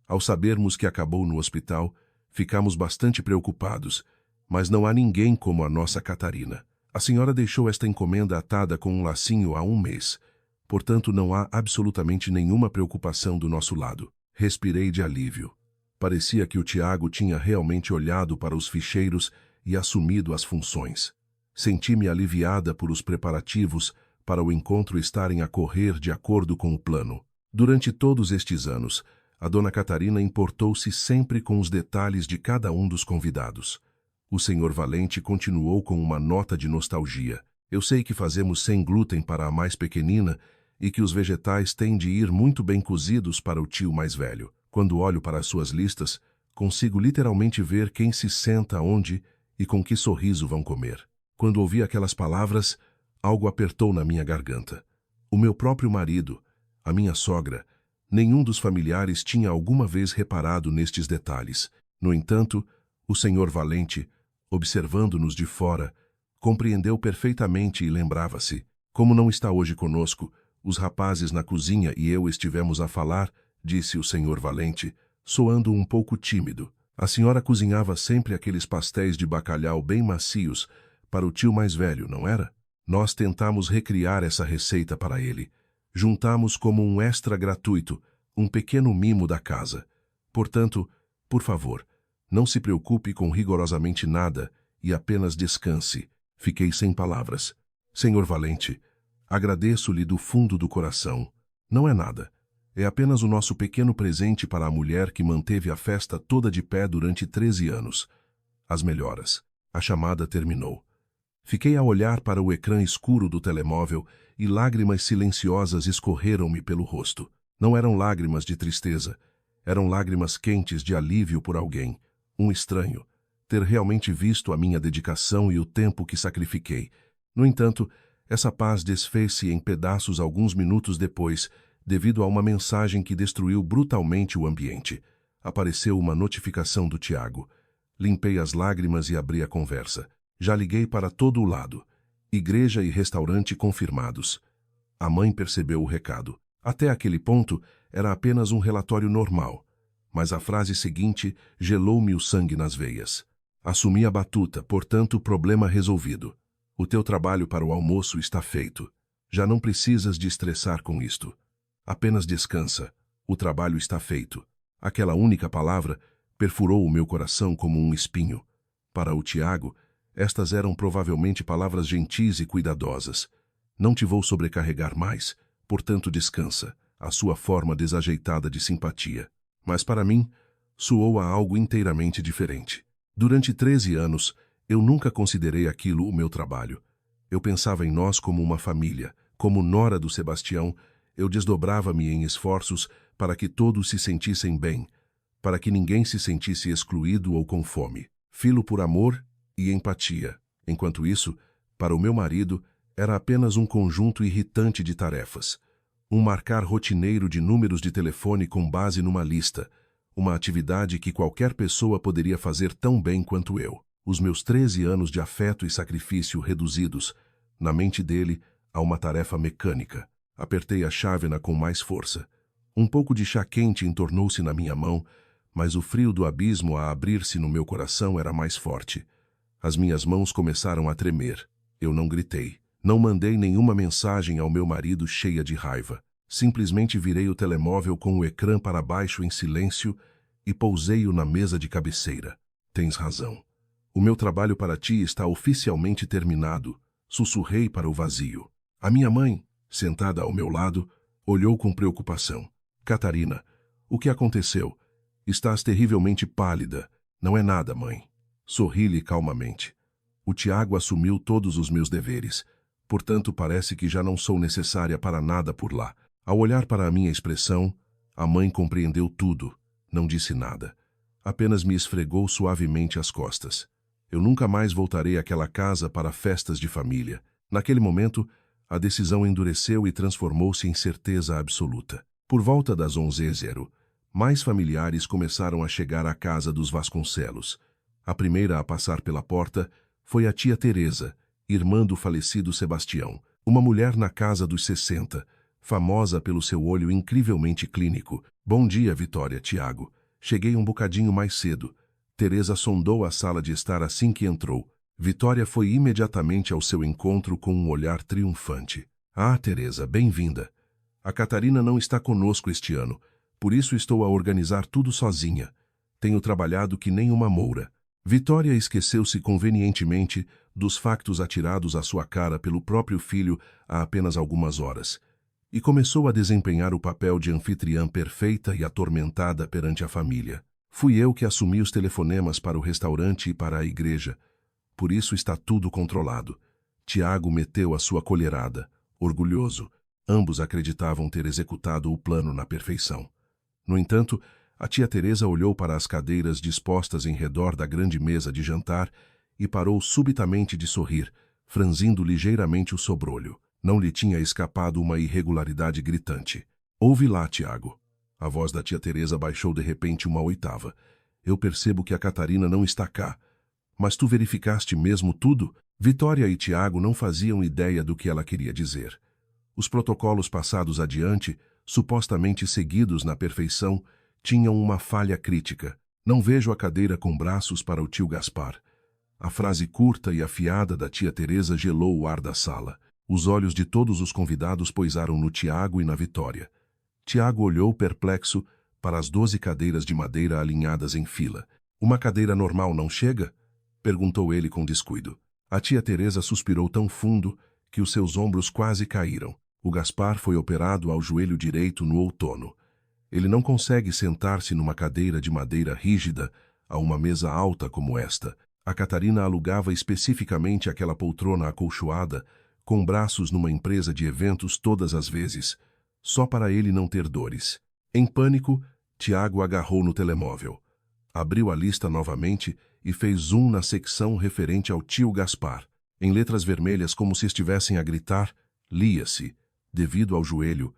Ao sabermos que acabou no hospital, ficamos bastante preocupados, mas não há ninguém como a nossa Catarina. A senhora deixou esta encomenda atada com um lacinho há 1 mês. Portanto, não há absolutamente nenhuma preocupação do nosso lado. Respirei de alívio. Parecia que o Tiago tinha realmente olhado para os ficheiros e assumido as funções. Senti-me aliviada por os preparativos para o encontro estarem a correr de acordo com o plano. Durante todos estes anos, a dona Catarina importou-se sempre com os detalhes de cada um dos convidados. O Sr. Valente continuou com uma nota de nostalgia. Eu sei que fazemos sem glúten para a mais pequenina e que os vegetais têm de ir muito bem cozidos para o tio mais velho. Quando olho para as suas listas, consigo literalmente ver quem se senta onde e com que sorriso vão comer. Quando ouvi aquelas palavras, algo apertou na minha garganta. O meu próprio marido, a minha sogra, nenhum dos familiares tinha alguma vez reparado nestes detalhes. No entanto, o Sr. Valente, observando-nos de fora, compreendeu perfeitamente e lembrava-se. Como não está hoje conosco, os rapazes na cozinha e eu estivemos a falar, disse o Sr. Valente, soando um pouco tímido. A senhora cozinhava sempre aqueles pastéis de bacalhau bem macios para o tio mais velho, não era? Nós tentamos recriar essa receita para ele. Juntamos como um extra gratuito, um pequeno mimo da casa. Portanto, por favor, não se preocupe com rigorosamente nada e apenas descanse. Fiquei sem palavras. Senhor Valente, agradeço-lhe do fundo do coração. Não é nada. É apenas o nosso pequeno presente para a mulher que manteve a festa toda de pé durante 13 anos. As melhoras. A chamada terminou. Fiquei a olhar para o ecrã escuro do telemóvel e lágrimas silenciosas escorreram-me pelo rosto. Não eram lágrimas de tristeza. Eram lágrimas quentes de alívio por alguém, um estranho, ter realmente visto a minha dedicação e o tempo que sacrifiquei. No entanto, essa paz desfez-se em pedaços alguns minutos depois, devido a uma mensagem que destruiu brutalmente o ambiente. Apareceu uma notificação do Tiago. Limpei as lágrimas e abri a conversa. Já liguei para todo o lado. Igreja e restaurante confirmados. A mãe percebeu o recado. Até aquele ponto, era apenas um relatório normal. Mas a frase seguinte gelou-me o sangue nas veias. Assumi a batuta, portanto, problema resolvido. O teu trabalho para o almoço está feito. Já não precisas de estressar com isto. Apenas descansa. O trabalho está feito. Aquela única palavra perfurou o meu coração como um espinho. Para o Tiago, estas eram provavelmente palavras gentis e cuidadosas. Não te vou sobrecarregar mais, portanto descansa, a sua forma desajeitada de simpatia. Mas para mim, soou a algo inteiramente diferente. Durante 13 anos, eu nunca considerei aquilo o meu trabalho. Eu pensava em nós como uma família. Como nora do Sebastião, eu desdobrava-me em esforços para que todos se sentissem bem, para que ninguém se sentisse excluído ou com fome. Filo por amor e empatia. Enquanto isso, para o meu marido, era apenas um conjunto irritante de tarefas. Um marcar rotineiro de números de telefone com base numa lista, uma atividade que qualquer pessoa poderia fazer tão bem quanto eu. Os meus 13 anos de afeto e sacrifício reduzidos, na mente dele, a uma tarefa mecânica. Apertei a chávena com mais força. Um pouco de chá quente entornou-se na minha mão, mas o frio do abismo a abrir-se no meu coração era mais forte. As minhas mãos começaram a tremer. Eu não gritei. Não mandei nenhuma mensagem ao meu marido cheia de raiva. Simplesmente virei o telemóvel com o ecrã para baixo em silêncio e pousei-o na mesa de cabeceira. Tens razão. O meu trabalho para ti está oficialmente terminado, sussurrei para o vazio. A minha mãe, sentada ao meu lado, olhou com preocupação. Catarina, o que aconteceu? Estás terrivelmente pálida. Não é nada, mãe. Sorri-lhe calmamente. O Tiago assumiu todos os meus deveres. Portanto, parece que já não sou necessária para nada por lá. Ao olhar para a minha expressão, a mãe compreendeu tudo. Não disse nada. Apenas me esfregou suavemente as costas. Eu nunca mais voltarei àquela casa para festas de família. Naquele momento, a decisão endureceu e transformou-se em certeza absoluta. Por volta das 11h, mais familiares começaram a chegar à casa dos Vasconcelos. A primeira a passar pela porta foi a tia Teresa, irmã do falecido Sebastião, uma mulher na casa dos 60, famosa pelo seu olho incrivelmente clínico. Bom dia, Vitória, Tiago. Cheguei um bocadinho mais cedo. Teresa sondou a sala de estar assim que entrou. Vitória foi imediatamente ao seu encontro com um olhar triunfante. Ah, Teresa, bem-vinda. A Catarina não está conosco este ano, por isso estou a organizar tudo sozinha. Tenho trabalhado que nem uma moura. Vitória esqueceu-se convenientemente dos factos atirados à sua cara pelo próprio filho há apenas algumas horas, e começou a desempenhar o papel de anfitriã perfeita e atormentada perante a família. Fui eu que assumi os telefonemas para o restaurante e para a igreja. Por isso está tudo controlado. Tiago meteu a sua colherada, orgulhoso. Ambos acreditavam ter executado o plano na perfeição. No entanto, a tia Teresa olhou para as cadeiras dispostas em redor da grande mesa de jantar e parou subitamente de sorrir, franzindo ligeiramente o sobrolho. Não lhe tinha escapado uma irregularidade gritante. Ouve lá, Tiago. A voz da tia Teresa baixou de repente uma oitava. Eu percebo que a Catarina não está cá. Mas tu verificaste mesmo tudo? Vitória e Tiago não faziam ideia do que ela queria dizer. Os protocolos passados adiante, supostamente seguidos na perfeição, tinham uma falha crítica. Não vejo a cadeira com braços para o tio Gaspar. A frase curta e afiada da tia Teresa gelou o ar da sala. Os olhos de todos os convidados poisaram no Tiago e na Vitória. Tiago olhou perplexo para as 12 cadeiras de madeira alinhadas em fila. Uma cadeira normal não chega? Perguntou ele com descuido. A tia Teresa suspirou tão fundo que os seus ombros quase caíram. O Gaspar foi operado ao joelho direito no outono. Ele não consegue sentar-se numa cadeira de madeira rígida a uma mesa alta como esta. A Catarina alugava especificamente aquela poltrona acolchoada, com braços numa empresa de eventos todas as vezes, só para ele não ter dores. Em pânico, Tiago agarrou no telemóvel. Abriu a lista novamente e fez zoom na secção referente ao tio Gaspar. Em letras vermelhas, como se estivessem a gritar, lia-se, devido ao joelho,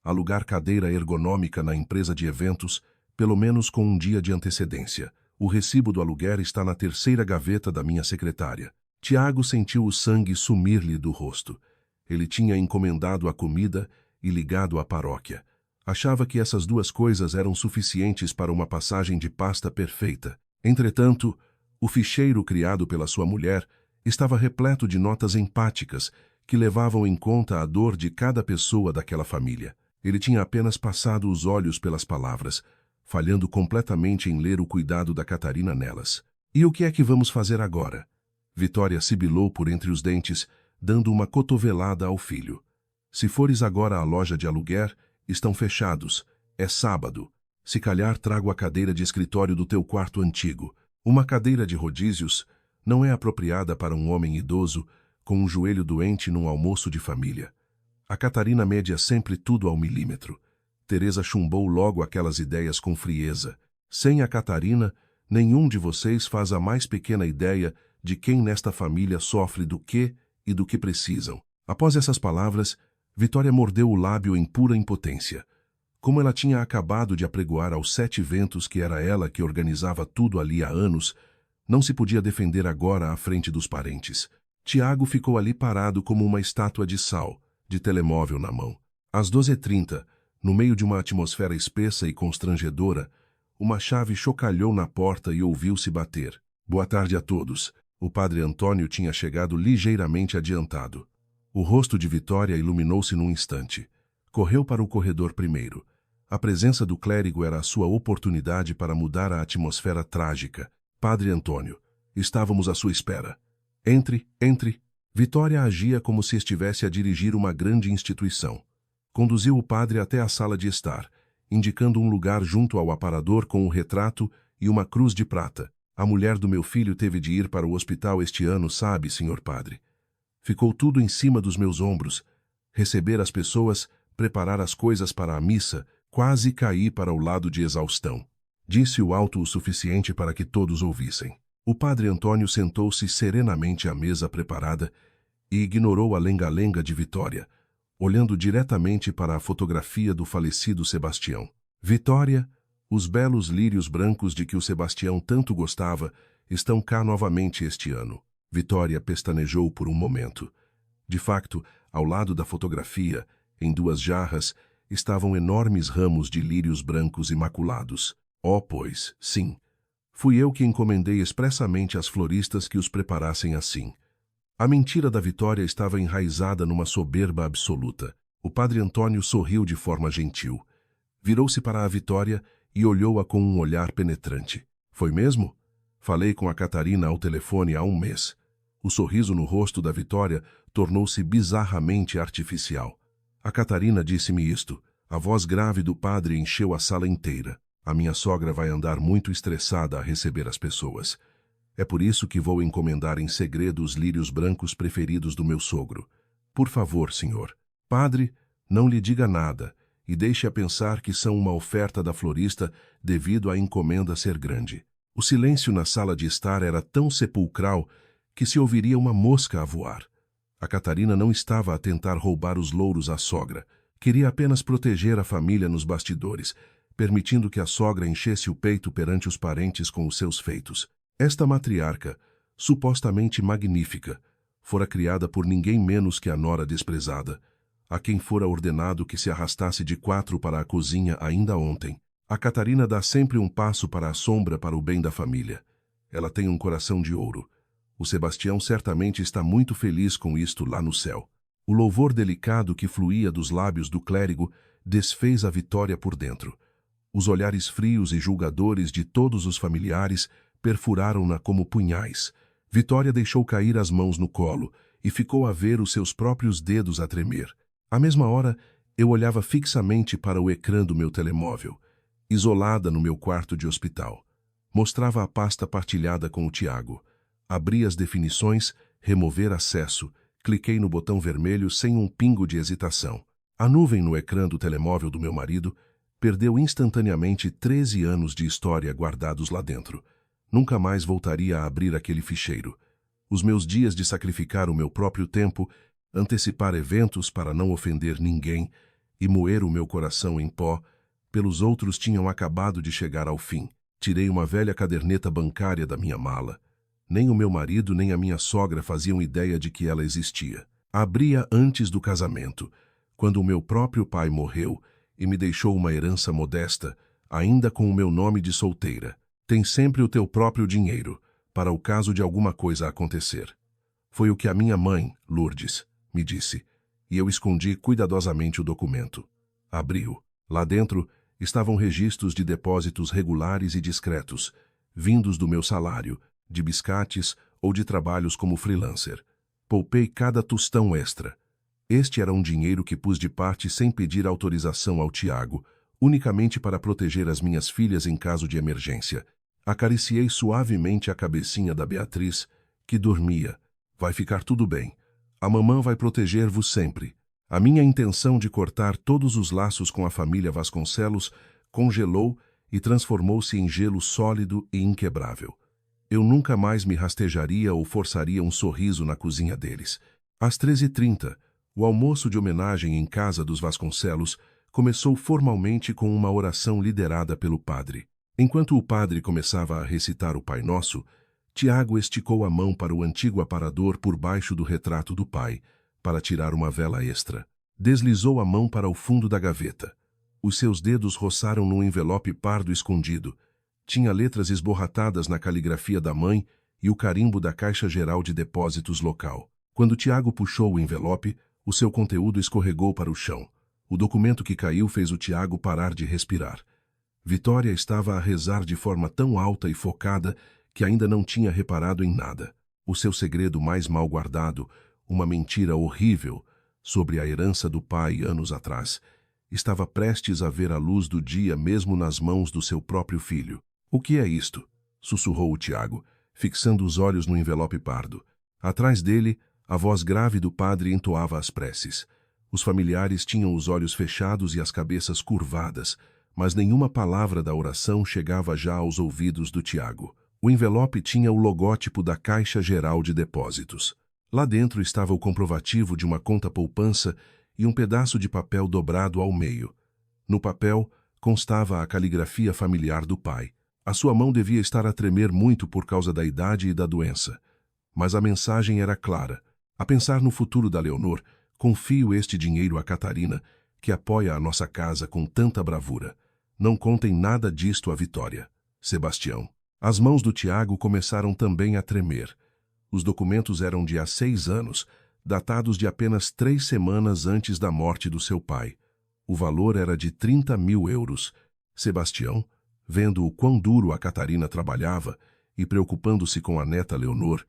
alugar cadeira ergonômica na empresa de eventos, pelo menos com um dia de antecedência. O recibo do aluguer está na terceira gaveta da minha secretária. Tiago sentiu o sangue sumir-lhe do rosto. Ele tinha encomendado a comida e ligado à paróquia. Achava que essas duas coisas eram suficientes para uma passagem de pasta perfeita. Entretanto, o ficheiro criado pela sua mulher estava repleto de notas empáticas que levavam em conta a dor de cada pessoa daquela família. Ele tinha apenas passado os olhos pelas palavras, falhando completamente em ler o cuidado da Catarina nelas. E o que é que vamos fazer agora? Vitória sibilou por entre os dentes, dando uma cotovelada ao filho. Se fores agora à loja de aluguer, estão fechados. É sábado. Se calhar trago a cadeira de escritório do teu quarto antigo. Uma cadeira de rodízios não é apropriada para um homem idoso com um joelho doente num almoço de família. A Catarina media sempre tudo ao milímetro. Teresa chumbou logo aquelas ideias com frieza. Sem a Catarina, nenhum de vocês faz a mais pequena ideia de quem nesta família sofre do que e do que precisam. Após essas palavras, Vitória mordeu o lábio em pura impotência. Como ela tinha acabado de apregoar aos 7 ventos que era ela que organizava tudo ali há anos, não se podia defender agora à frente dos parentes. Tiago ficou ali parado como uma estátua de sal, de telemóvel na mão. Às 12h30, no meio de uma atmosfera espessa e constrangedora, uma chave chocalhou na porta e ouviu-se bater. Boa tarde a todos. O padre Antônio tinha chegado ligeiramente adiantado. O rosto de Vitória iluminou-se num instante. Correu para o corredor primeiro. A presença do clérigo era a sua oportunidade para mudar a atmosfera trágica. Padre Antônio, estávamos à sua espera. Entre, entre. Vitória agia como se estivesse a dirigir uma grande instituição. Conduziu o padre até a sala de estar, indicando um lugar junto ao aparador com um retrato e uma cruz de prata. A mulher do meu filho teve de ir para o hospital este ano, sabe, senhor padre? Ficou tudo em cima dos meus ombros. Receber as pessoas, preparar as coisas para a missa, quase caí para o lado de exaustão. Disse-o alto o suficiente para que todos ouvissem. O padre Antônio sentou-se serenamente à mesa preparada e ignorou a lenga-lenga de Vitória, olhando diretamente para a fotografia do falecido Sebastião. Vitória, os belos lírios brancos de que o Sebastião tanto gostava estão cá novamente este ano. Vitória pestanejou por um momento. De facto, ao lado da fotografia, em 2 jarras, estavam enormes ramos de lírios brancos imaculados. Oh, pois, sim. Fui eu que encomendei expressamente às floristas que os preparassem assim. A mentira da Vitória estava enraizada numa soberba absoluta. O padre Antônio sorriu de forma gentil. Virou-se para a Vitória e olhou-a com um olhar penetrante. Foi mesmo? Falei com a Catarina ao telefone há 1 mês. O sorriso no rosto da Vitória tornou-se bizarramente artificial. A Catarina disse-me isto. A voz grave do padre encheu a sala inteira. A minha sogra vai andar muito estressada a receber as pessoas. É por isso que vou encomendar em segredo os lírios brancos preferidos do meu sogro. Por favor, senhor. Padre, não lhe diga nada e deixe-a pensar que são uma oferta da florista devido à encomenda ser grande. O silêncio na sala de estar era tão sepulcral que se ouviria uma mosca a voar. A Catarina não estava a tentar roubar os louros à sogra. Queria apenas proteger a família nos bastidores, permitindo que a sogra enchesse o peito perante os parentes com os seus feitos. Esta matriarca, supostamente magnífica, fora criada por ninguém menos que a nora desprezada, a quem fora ordenado que se arrastasse de 4 para a cozinha ainda ontem. A Catarina dá sempre um passo para a sombra para o bem da família. Ela tem um coração de ouro. O Sebastião certamente está muito feliz com isto lá no céu. O louvor delicado que fluía dos lábios do clérigo desfez a Vitória por dentro. Os olhares frios e julgadores de todos os familiares perfuraram-na como punhais. Vitória deixou cair as mãos no colo e ficou a ver os seus próprios dedos a tremer. À mesma hora, eu olhava fixamente para o ecrã do meu telemóvel, isolada no meu quarto de hospital. Mostrava a pasta partilhada com o Tiago. Abri as definições, remover acesso, cliquei no botão vermelho sem um pingo de hesitação. A nuvem no ecrã do telemóvel do meu marido perdeu instantaneamente 13 anos de história guardados lá dentro. Nunca mais voltaria a abrir aquele ficheiro. Os meus dias de sacrificar o meu próprio tempo, antecipar eventos para não ofender ninguém e moer o meu coração em pó, pelos outros tinham acabado de chegar ao fim. Tirei uma velha caderneta bancária da minha mala. Nem o meu marido nem a minha sogra faziam ideia de que ela existia. Abri-a antes do casamento, quando o meu próprio pai morreu e me deixou uma herança modesta, ainda com o meu nome de solteira. Tem sempre o teu próprio dinheiro, para o caso de alguma coisa acontecer. Foi o que a minha mãe, Lourdes, me disse, e eu escondi cuidadosamente o documento. Abri-o. Lá dentro estavam registros de depósitos regulares e discretos, vindos do meu salário, de biscates ou de trabalhos como freelancer. Poupei cada tostão extra. Este era um dinheiro que pus de parte sem pedir autorização ao Tiago, unicamente para proteger as minhas filhas em caso de emergência. Acariciei suavemente a cabecinha da Beatriz, que dormia. Vai ficar tudo bem. A mamã vai proteger-vos sempre. A minha intenção de cortar todos os laços com a família Vasconcelos congelou e transformou-se em gelo sólido e inquebrável. Eu nunca mais me rastejaria ou forçaria um sorriso na cozinha deles. Às 13h30, o almoço de homenagem em casa dos Vasconcelos começou formalmente com uma oração liderada pelo padre. Enquanto o padre começava a recitar o Pai Nosso, Tiago esticou a mão para o antigo aparador por baixo do retrato do pai, para tirar uma vela extra. Deslizou a mão para o fundo da gaveta. Os seus dedos roçaram num envelope pardo escondido. Tinha letras esborratadas na caligrafia da mãe e o carimbo da Caixa Geral de Depósitos local. Quando Tiago puxou o envelope, o seu conteúdo escorregou para o chão. O documento que caiu fez o Tiago parar de respirar. Vitória estava a rezar de forma tão alta e focada que ainda não tinha reparado em nada. O seu segredo mais mal guardado, uma mentira horrível sobre a herança do pai anos atrás, estava prestes a ver a luz do dia mesmo nas mãos do seu próprio filho. "O que é isto?" sussurrou o Tiago, fixando os olhos no envelope pardo. Atrás dele, a voz grave do padre entoava as preces. Os familiares tinham os olhos fechados e as cabeças curvadas, mas nenhuma palavra da oração chegava já aos ouvidos do Tiago. O envelope tinha o logótipo da Caixa Geral de Depósitos. Lá dentro estava o comprovativo de uma conta poupança e um pedaço de papel dobrado ao meio. No papel constava a caligrafia familiar do pai. A sua mão devia estar a tremer muito por causa da idade e da doença. Mas a mensagem era clara. A pensar no futuro da Leonor, confio este dinheiro a Catarina, que apoia a nossa casa com tanta bravura. Não contem nada disto à Vitória. Sebastião. As mãos do Tiago começaram também a tremer. Os documentos eram de há 6 anos, datados de apenas 3 semanas antes da morte do seu pai. O valor era de 30.000 euros. Sebastião, vendo o quão duro a Catarina trabalhava e preocupando-se com a neta Leonor,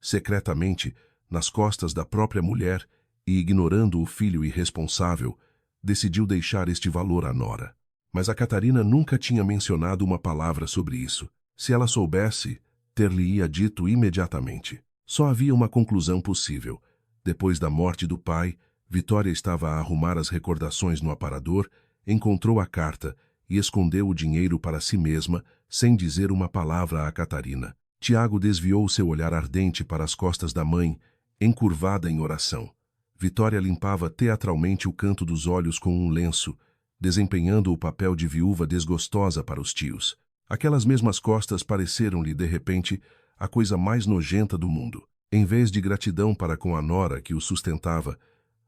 secretamente, nas costas da própria mulher e ignorando o filho irresponsável, decidiu deixar este valor à nora. Mas a Catarina nunca tinha mencionado uma palavra sobre isso. Se ela soubesse, ter-lhe-ia dito imediatamente. Só havia uma conclusão possível. Depois da morte do pai, Vitória estava a arrumar as recordações no aparador, encontrou a carta e escondeu o dinheiro para si mesma, sem dizer uma palavra a Catarina. Tiago desviou seu olhar ardente para as costas da mãe, encurvada em oração. Vitória limpava teatralmente o canto dos olhos com um lenço, desempenhando o papel de viúva desgostosa para os tios. Aquelas mesmas costas pareceram-lhe, de repente, a coisa mais nojenta do mundo. Em vez de gratidão para com a nora que o sustentava,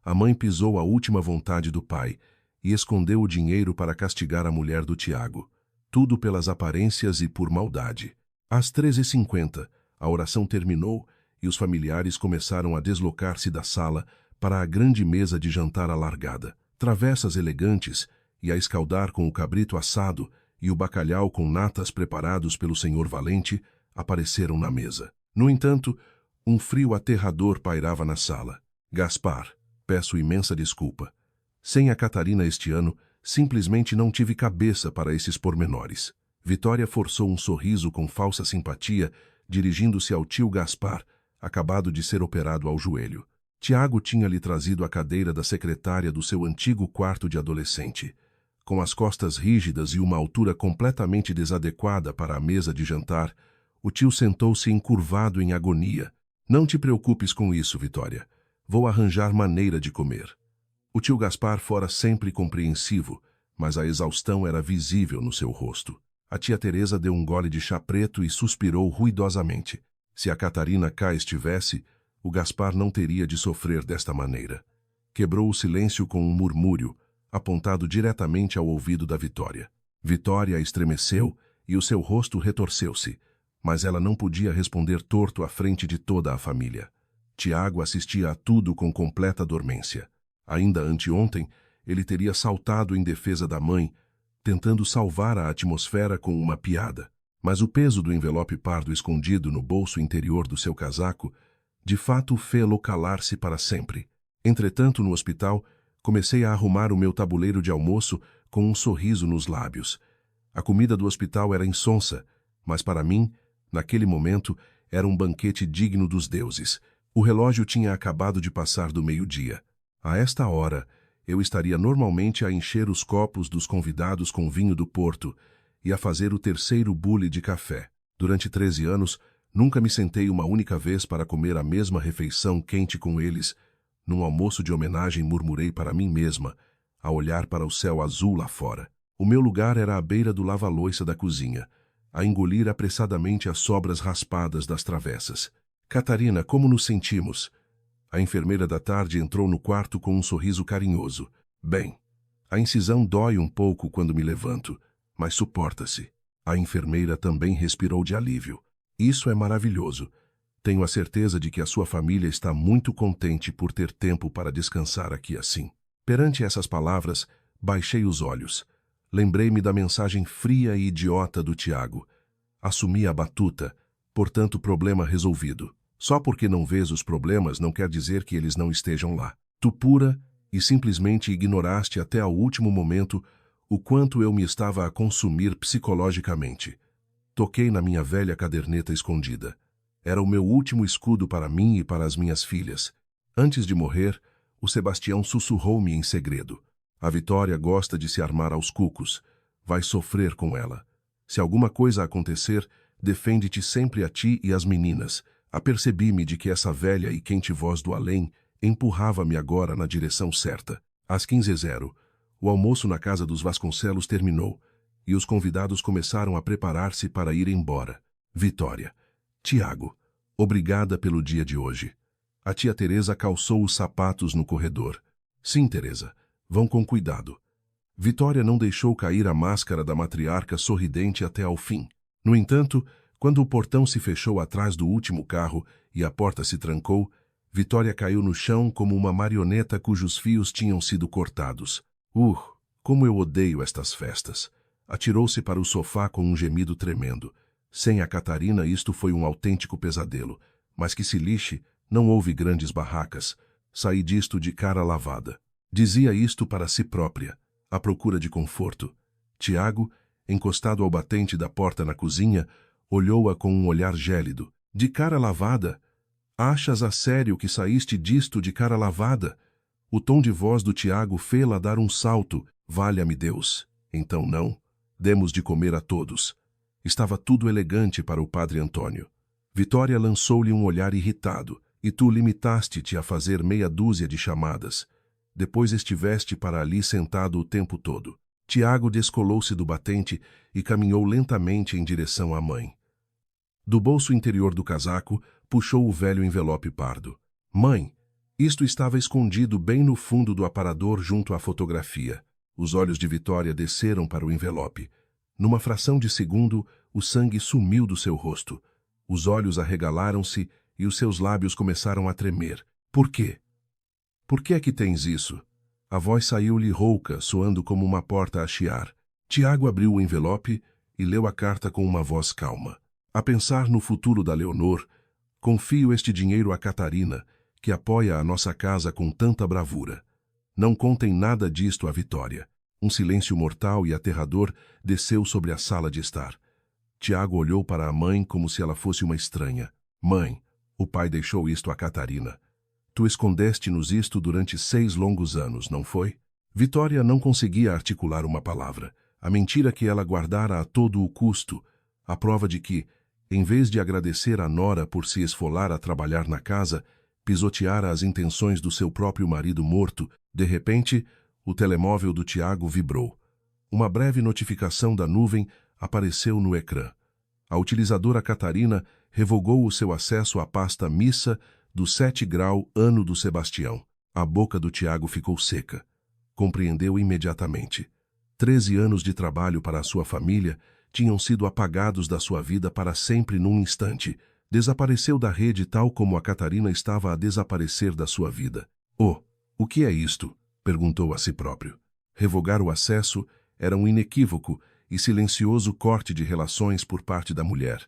a mãe pisou a última vontade do pai e escondeu o dinheiro para castigar a mulher do Tiago. Tudo pelas aparências e por maldade. Às 13h50, a oração terminou e os familiares começaram a deslocar-se da sala para a grande mesa de jantar alargada. Travessas elegantes e a escaldar com o cabrito assado e o bacalhau com natas preparados pelo senhor Valente apareceram na mesa. No entanto, um frio aterrador pairava na sala. Gaspar, peço imensa desculpa. Sem a Catarina este ano, simplesmente não tive cabeça para esses pormenores. Vitória forçou um sorriso com falsa simpatia, dirigindo-se ao tio Gaspar, acabado de ser operado ao joelho. Tiago tinha-lhe trazido a cadeira da secretária do seu antigo quarto de adolescente. Com as costas rígidas e uma altura completamente desadequada para a mesa de jantar, o tio sentou-se encurvado em agonia. Não te preocupes com isso, Vitória. Vou arranjar maneira de comer. O tio Gaspar fora sempre compreensivo, mas a exaustão era visível no seu rosto. A tia Teresa deu um gole de chá preto e suspirou ruidosamente. Se a Catarina cá estivesse, o Gaspar não teria de sofrer desta maneira. Quebrou o silêncio com um murmúrio, apontado diretamente ao ouvido da Vitória. Vitória estremeceu e o seu rosto retorceu-se, mas ela não podia responder torto à frente de toda a família. Tiago assistia a tudo com completa dormência. Ainda anteontem, ele teria saltado em defesa da mãe, tentando salvar a atmosfera com uma piada. Mas o peso do envelope pardo escondido no bolso interior do seu casaco, de fato fê-lo calar-se para sempre. Entretanto, no hospital, comecei a arrumar o meu tabuleiro de almoço com um sorriso nos lábios. A comida do hospital era insonsa, mas para mim, naquele momento, era um banquete digno dos deuses. O relógio tinha acabado de passar do meio-dia. A esta hora, eu estaria normalmente a encher os copos dos convidados com vinho do Porto e a fazer o terceiro bule de café. Durante 13 anos, Nunca me sentei uma única vez para comer a mesma refeição quente com eles. Num almoço de homenagem murmurei para mim mesma, a olhar para o céu azul lá fora. O meu lugar era à beira do lava-loiça da cozinha, a engolir apressadamente as sobras raspadas das travessas. Catarina, como nos sentimos? A enfermeira da tarde entrou no quarto com um sorriso carinhoso. Bem, a incisão dói um pouco quando me levanto, mas suporta-se. A enfermeira também respirou de alívio. Isso é maravilhoso. Tenho a certeza de que a sua família está muito contente por ter tempo para descansar aqui assim. Perante essas palavras, baixei os olhos. Lembrei-me da mensagem fria e idiota do Tiago. Assumi a batuta, portanto problema resolvido. Só porque não vês os problemas não quer dizer que eles não estejam lá. Tu pura e simplesmente ignoraste até ao último momento o quanto eu me estava a consumir psicologicamente. Toquei na minha velha caderneta escondida. Era o meu último escudo para mim e para as minhas filhas. Antes de morrer, o Sebastião sussurrou-me em segredo. A Vitória gosta de se armar aos cucos. Vai sofrer com ela. Se alguma coisa acontecer, defende-te sempre a ti e às meninas. Apercebi-me de que essa velha e quente voz do além empurrava-me agora na direção certa. Às 15h, o almoço na casa dos Vasconcelos terminou, e os convidados começaram a preparar-se para ir embora. Vitória. Tiago, obrigada pelo dia de hoje. A tia Teresa calçou os sapatos no corredor. Sim, Teresa, vão com cuidado. Vitória não deixou cair a máscara da matriarca sorridente até ao fim. No entanto, quando o portão se fechou atrás do último carro e a porta se trancou, Vitória caiu no chão como uma marioneta cujos fios tinham sido cortados. Como eu odeio estas festas! Atirou-se para o sofá com um gemido tremendo. Sem a Catarina isto foi um autêntico pesadelo, mas que se lixe, não houve grandes barracas. Saí disto de cara lavada. Dizia isto para si própria, à procura de conforto. Tiago, encostado ao batente da porta na cozinha, olhou-a com um olhar gélido. De cara lavada? Achas a sério que saíste disto de cara lavada? O tom de voz do Tiago fê-la dar um salto. Valha-me Deus. Então não. Demos de comer a todos. Estava tudo elegante para o padre Antônio. Vitória lançou-lhe um olhar irritado. E tu limitaste-te a fazer meia dúzia de chamadas. Depois estiveste para ali sentado o tempo todo. Tiago descolou-se do batente e caminhou lentamente em direção à mãe. Do bolso interior do casaco, puxou o velho envelope pardo. Mãe, isto estava escondido bem no fundo do aparador junto à fotografia. Os olhos de Vitória desceram para o envelope. Numa fração de segundo, o sangue sumiu do seu rosto. Os olhos arregalaram-se e os seus lábios começaram a tremer. Por quê? Por que é que tens isso? A voz saiu-lhe rouca, soando como uma porta a chiar. Tiago abriu o envelope e leu a carta com uma voz calma. A pensar no futuro da Leonor, confio este dinheiro a Catarina, que apoia a nossa casa com tanta bravura. Não contem nada disto à Vitória. Um silêncio mortal e aterrador desceu sobre a sala de estar. Tiago olhou para a mãe como se ela fosse uma estranha. Mãe, o pai deixou isto a Catarina. Tu escondeste-nos isto durante 6 longos anos, não foi? Vitória não conseguia articular uma palavra. A mentira que ela guardara a todo o custo, a prova de que, em vez de agradecer a nora por se esfolar a trabalhar na casa, pisoteara as intenções do seu próprio marido morto. De repente, o telemóvel do Tiago vibrou. Uma breve notificação da nuvem apareceu no ecrã. A utilizadora Catarina revogou o seu acesso à pasta missa do 7 grau ano do Sebastião. A boca do Tiago ficou seca. Compreendeu imediatamente. 13 anos de trabalho para a sua família tinham sido apagados da sua vida para sempre num instante. Desapareceu da rede tal como a Catarina estava a desaparecer da sua vida. O que é isto? Perguntou a si próprio. Revogar o acesso era um inequívoco e silencioso corte de relações por parte da mulher,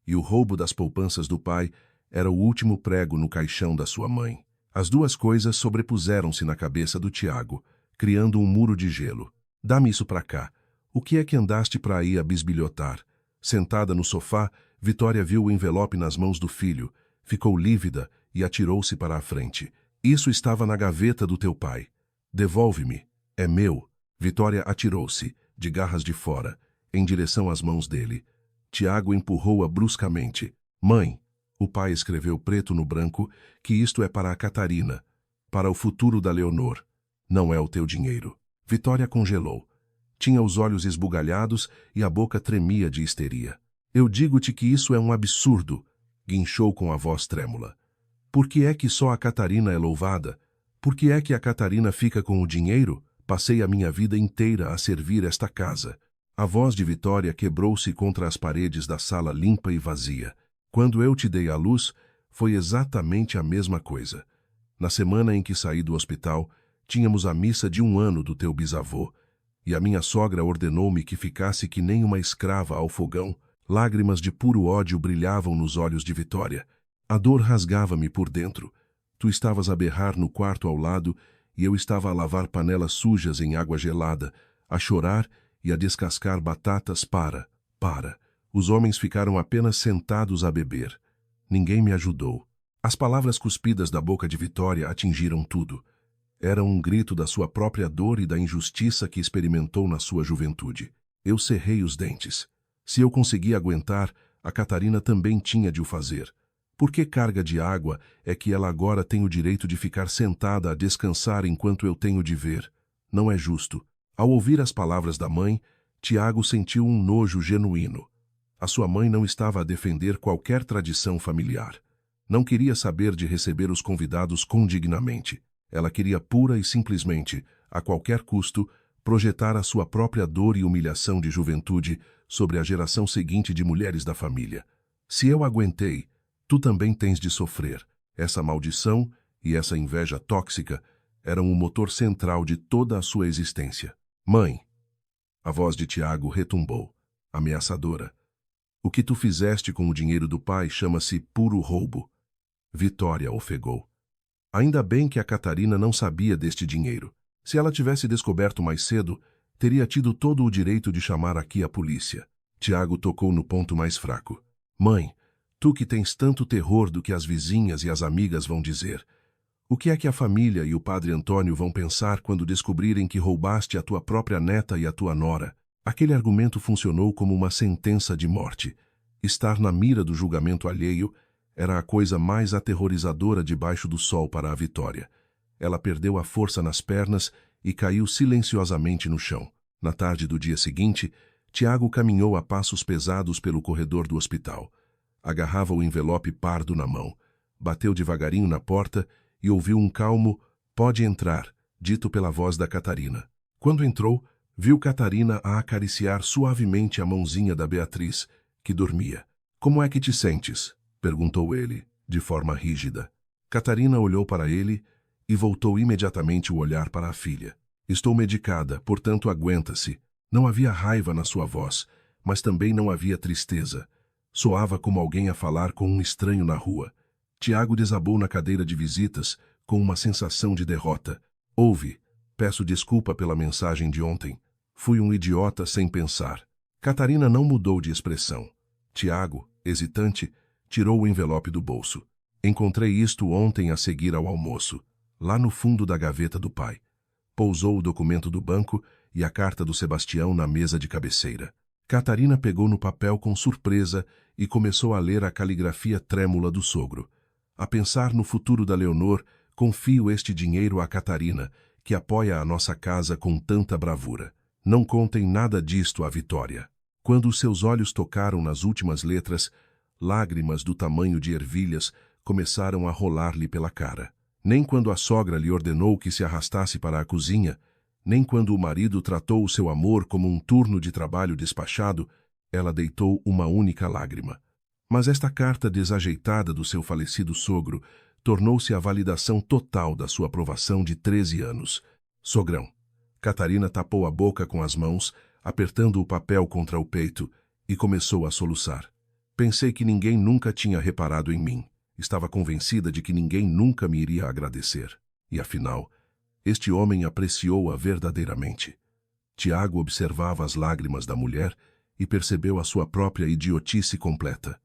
e o roubo das poupanças do pai era o último prego no caixão da sua mãe. As duas coisas sobrepuseram-se na cabeça do Tiago, criando um muro de gelo. Dá-me isso para cá. O que é que andaste para aí a bisbilhotar? Sentada no sofá, Vitória viu o envelope nas mãos do filho, ficou lívida e atirou-se para a frente. Isso estava na gaveta do teu pai. Devolve-me. É meu. Vitória atirou-se, de garras de fora, em direção às mãos dele. Tiago empurrou-a bruscamente. Mãe, o pai escreveu preto no branco que isto é para a Catarina, para o futuro da Leonor. Não é o teu dinheiro. Vitória congelou. Tinha os olhos esbugalhados e a boca tremia de histeria. Eu digo-te que isso é um absurdo, guinchou com a voz trêmula. Por que é que só a Catarina é louvada? Por que é que a Catarina fica com o dinheiro? Passei a minha vida inteira a servir esta casa. A voz de Vitória quebrou-se contra as paredes da sala limpa e vazia. Quando eu te dei à luz, foi exatamente a mesma coisa. Na semana em que saí do hospital, tínhamos a missa de 1 ano do teu bisavô, e a minha sogra ordenou-me que ficasse que nem uma escrava ao fogão. Lágrimas de puro ódio brilhavam nos olhos de Vitória. A dor rasgava-me por dentro. Tu estavas a berrar no quarto ao lado e eu estava a lavar panelas sujas em água gelada, a chorar e a descascar batatas para. Os homens ficaram apenas sentados a beber. Ninguém me ajudou. As palavras cuspidas da boca de Vitória atingiram tudo. Era um grito da sua própria dor e da injustiça que experimentou na sua juventude. Eu cerrei os dentes. Se eu conseguia aguentar, a Catarina também tinha de o fazer. Por que carga de água é que ela agora tem o direito de ficar sentada a descansar enquanto eu tenho de ver? Não é justo. Ao ouvir as palavras da mãe, Tiago sentiu um nojo genuíno. A sua mãe não estava a defender qualquer tradição familiar. Não queria saber de receber os convidados condignamente. Ela queria pura e simplesmente, a qualquer custo, projetar a sua própria dor e humilhação de juventude sobre a geração seguinte de mulheres da família. Se eu aguentei, tu também tens de sofrer. Essa maldição e essa inveja tóxica eram o motor central de toda a sua existência. Mãe, a voz de Tiago retumbou, ameaçadora. O que tu fizeste com o dinheiro do pai chama-se puro roubo. Vitória ofegou. Ainda bem que a Catarina não sabia deste dinheiro. Se ela tivesse descoberto mais cedo, teria tido todo o direito de chamar aqui a polícia. Tiago tocou no ponto mais fraco. Mãe, tu que tens tanto terror do que as vizinhas e as amigas vão dizer. O que é que a família e o padre Antônio vão pensar quando descobrirem que roubaste a tua própria neta e a tua nora? Aquele argumento funcionou como uma sentença de morte. Estar na mira do julgamento alheio era a coisa mais aterrorizadora debaixo do sol para a Vitória. Ela perdeu a força nas pernas e caiu silenciosamente no chão. Na tarde do dia seguinte, Tiago caminhou a passos pesados pelo corredor do hospital. Agarrava o envelope pardo na mão. Bateu devagarinho na porta e ouviu um calmo "pode entrar", dito pela voz da Catarina. Quando entrou, viu Catarina a acariciar suavemente a mãozinha da Beatriz, que dormia. "Como é que te sentes?" perguntou ele, de forma rígida. Catarina olhou para ele e voltou imediatamente o olhar para a filha. "Estou medicada, portanto aguenta-se." Não havia raiva na sua voz, mas também não havia tristeza. Soava como alguém a falar com um estranho na rua. Tiago desabou na cadeira de visitas com uma sensação de derrota. "Ouve, peço desculpa pela mensagem de ontem. Fui um idiota sem pensar." Catarina não mudou de expressão. Tiago, hesitante, tirou o envelope do bolso. "Encontrei isto ontem a seguir ao almoço, lá no fundo da gaveta do pai." Pousou o documento do banco e a carta do Sebastião na mesa de cabeceira. Catarina pegou no papel com surpresa e começou a ler a caligrafia trêmula do sogro. "A pensar no futuro da Leonor, confio este dinheiro a Catarina, que apoia a nossa casa com tanta bravura. Não contem nada disto à Vitória." Quando os seus olhos tocaram nas últimas letras, lágrimas do tamanho de ervilhas começaram a rolar-lhe pela cara. Nem quando a sogra lhe ordenou que se arrastasse para a cozinha, nem quando o marido tratou o seu amor como um turno de trabalho despachado, ela deitou uma única lágrima. Mas esta carta desajeitada do seu falecido sogro tornou-se a validação total da sua aprovação de 13 anos. "Sogrão." Catarina tapou a boca com as mãos, apertando o papel contra o peito, e começou a soluçar. "Pensei que ninguém nunca tinha reparado em mim. Estava convencida de que ninguém nunca me iria agradecer. E afinal, este homem apreciou-a verdadeiramente." Tiago observava as lágrimas da mulher e percebeu a sua própria idiotice completa.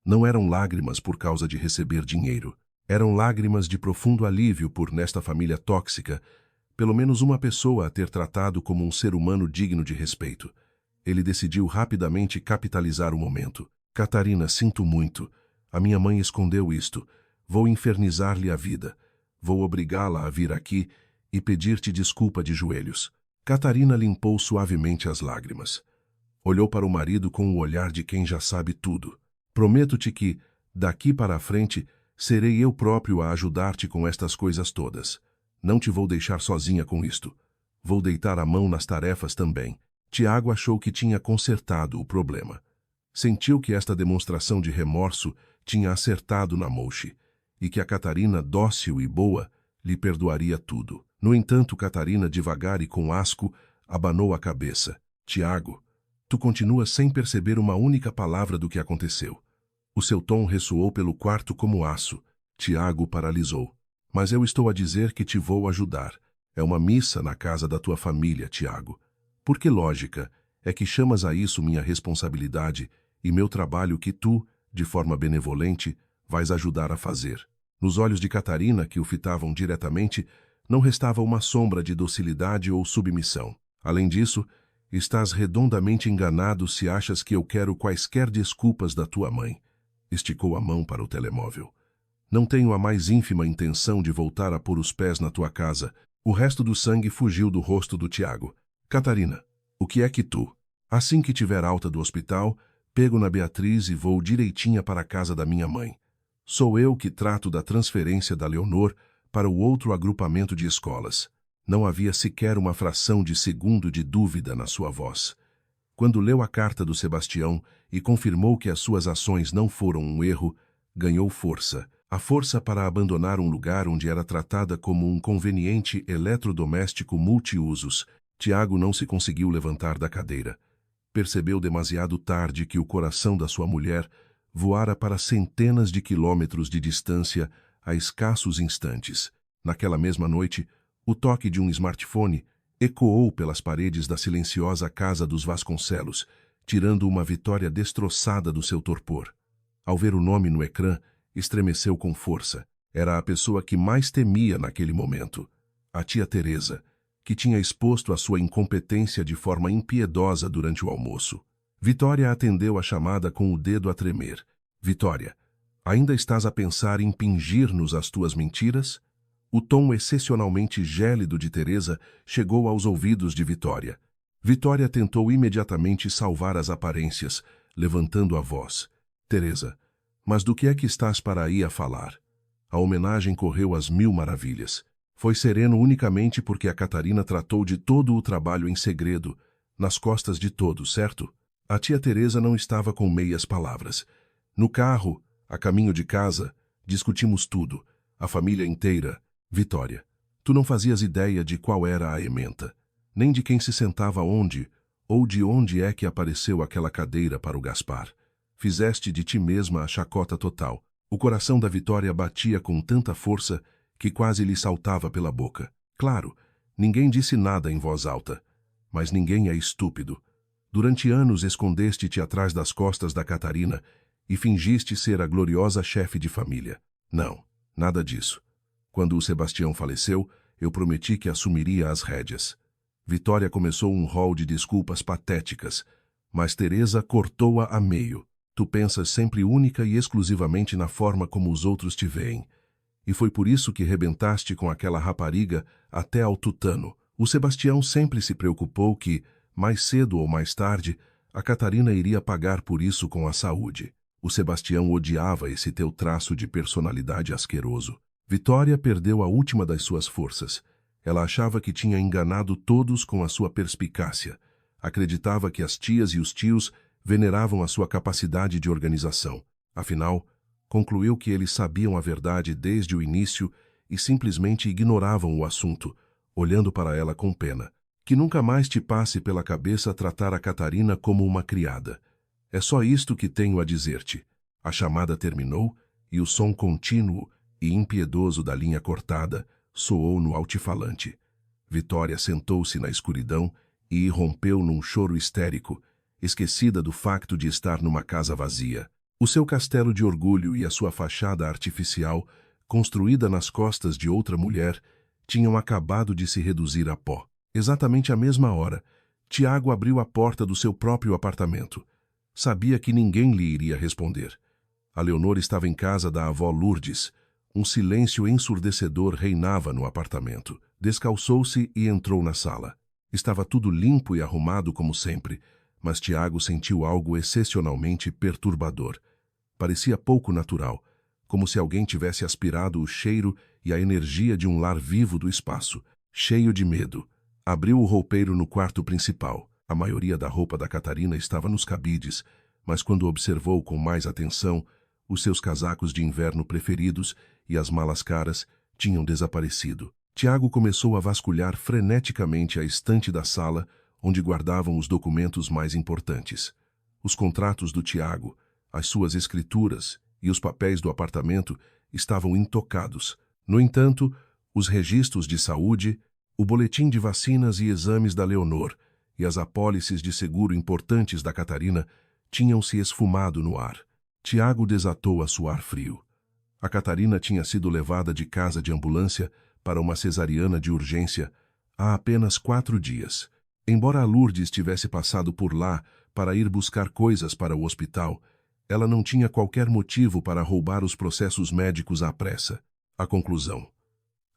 Não eram lágrimas por causa de receber dinheiro. Eram lágrimas de profundo alívio por, nesta família tóxica, pelo menos uma pessoa a ter tratado como um ser humano digno de respeito. Ele decidiu rapidamente capitalizar o momento. "Catarina, sinto muito. A minha mãe escondeu isto. Vou infernizar-lhe a vida. Vou obrigá-la a vir aqui e pedir-te desculpa de joelhos. Catarina limpou suavemente as lágrimas. Olhou para o marido com o olhar de quem já sabe tudo. Prometo-te que, daqui para a frente, serei eu próprio a ajudar-te com estas coisas todas. Não te vou deixar sozinha com isto. Vou deitar a mão nas tarefas também. Tiago achou que tinha consertado o problema. Sentiu que esta demonstração de remorso tinha acertado na Mouche, e que a Catarina, dócil e boa, lhe perdoaria tudo. No entanto, Catarina, devagar e com asco, abanou a cabeça. Tiago, tu continuas sem perceber uma única palavra do que aconteceu. O seu tom ressoou pelo quarto como aço. Tiago paralisou. Mas eu estou a dizer que te vou ajudar. É uma missa na casa da tua família, Tiago. Por que lógica é que chamas a isso minha responsabilidade e meu trabalho que tu, de forma benevolente, vais ajudar a fazer? Nos olhos de Catarina, que o fitavam diretamente, não restava uma sombra de docilidade ou submissão. Além disso, estás redondamente enganado se achas que eu quero quaisquer desculpas da tua mãe. Esticou a mão para o telemóvel. Não tenho a mais ínfima intenção de voltar a pôr os pés na tua casa. O resto do sangue fugiu do rosto do Tiago. Catarina, o que é que tu? Assim que tiver alta do hospital, pego na Beatriz e vou direitinha para a casa da minha mãe. Sou eu que trato da transferência da Leonor para o outro agrupamento de escolas. Não havia sequer uma fração de segundo de dúvida na sua voz. Quando leu a carta do Sebastião e confirmou que as suas ações não foram um erro, ganhou força. A força para abandonar um lugar onde era tratada como um conveniente eletrodoméstico multiusos. Tiago não se conseguiu levantar da cadeira. Percebeu demasiado tarde que o coração da sua mulher voara para centenas de quilômetros de distância a escassos instantes. Naquela mesma noite, o toque de um smartphone ecoou pelas paredes da silenciosa casa dos Vasconcelos, tirando uma Vitória destroçada do seu torpor. Ao ver o nome no ecrã, estremeceu com força. Era a pessoa que mais temia naquele momento. A tia Teresa, que tinha exposto a sua incompetência de forma impiedosa durante o almoço. Vitória atendeu a chamada com o dedo a tremer. Vitória, ainda estás a pensar em pingir-nos as tuas mentiras? O tom excepcionalmente gélido de Teresa chegou aos ouvidos de Vitória. Vitória tentou imediatamente salvar as aparências, levantando a voz. Teresa, mas do que é que estás para aí a falar? A homenagem correu às mil maravilhas. Foi sereno unicamente porque a Catarina tratou de todo o trabalho em segredo, nas costas de todos, certo? A tia Teresa não estava com meias palavras. No carro, a caminho de casa, discutimos tudo, a família inteira. Vitória, tu não fazias ideia de qual era a ementa, nem de quem se sentava onde, ou de onde é que apareceu aquela cadeira para o Gaspar. Fizeste de ti mesma a chacota total. O coração da Vitória batia com tanta força que quase lhe saltava pela boca. Claro, ninguém disse nada em voz alta, mas ninguém é estúpido. Durante anos escondeste-te atrás das costas da Catarina e fingiste ser a gloriosa chefe de família. Não, nada disso. Quando o Sebastião faleceu, eu prometi que assumiria as rédeas. Vitória começou um rol de desculpas patéticas, mas Teresa cortou-a a meio. Tu pensas sempre única e exclusivamente na forma como os outros te veem. E foi por isso que rebentaste com aquela rapariga até ao tutano. O Sebastião sempre se preocupou que, mais cedo ou mais tarde, a Catarina iria pagar por isso com a saúde. O Sebastião odiava esse teu traço de personalidade asqueroso. Vitória perdeu a última das suas forças. Ela achava que tinha enganado todos com a sua perspicácia. Acreditava que as tias e os tios veneravam a sua capacidade de organização. Afinal, concluiu que eles sabiam a verdade desde o início e simplesmente ignoravam o assunto, olhando para ela com pena. Que nunca mais te passe pela cabeça tratar a Catarina como uma criada. É só isto que tenho a dizer-te. A chamada terminou e o som contínuo e impiedoso da linha cortada soou no altifalante. Vitória sentou-se na escuridão e irrompeu num choro histérico, esquecida do facto de estar numa casa vazia. O seu castelo de orgulho e a sua fachada artificial, construída nas costas de outra mulher, tinham acabado de se reduzir a pó. Exatamente à mesma hora, Tiago abriu a porta do seu próprio apartamento. Sabia que ninguém lhe iria responder. A Leonor estava em casa da avó Lourdes. Um silêncio ensurdecedor reinava no apartamento. Descalçou-se e entrou na sala. Estava tudo limpo e arrumado como sempre, mas Tiago sentiu algo excepcionalmente perturbador. Parecia pouco natural, como se alguém tivesse aspirado o cheiro e a energia de um lar vivo do espaço. Cheio de medo, abriu o roupeiro no quarto principal. A maioria da roupa da Catarina estava nos cabides, mas quando observou com mais atenção, os seus casacos de inverno preferidos e as malas caras tinham desaparecido. Tiago começou a vasculhar freneticamente a estante da sala onde guardavam os documentos mais importantes. Os contratos do Tiago, as suas escrituras e os papéis do apartamento estavam intocados. No entanto, os registros de saúde, o boletim de vacinas e exames da Leonor e as apólices de seguro importantes da Catarina tinham se esfumado no ar. Tiago desatou a suar frio. A Catarina tinha sido levada de casa de ambulância para uma cesariana de urgência há apenas 4 dias. Embora a Lourdes tivesse passado por lá para ir buscar coisas para o hospital, ela não tinha qualquer motivo para roubar os processos médicos à pressa. A conclusão: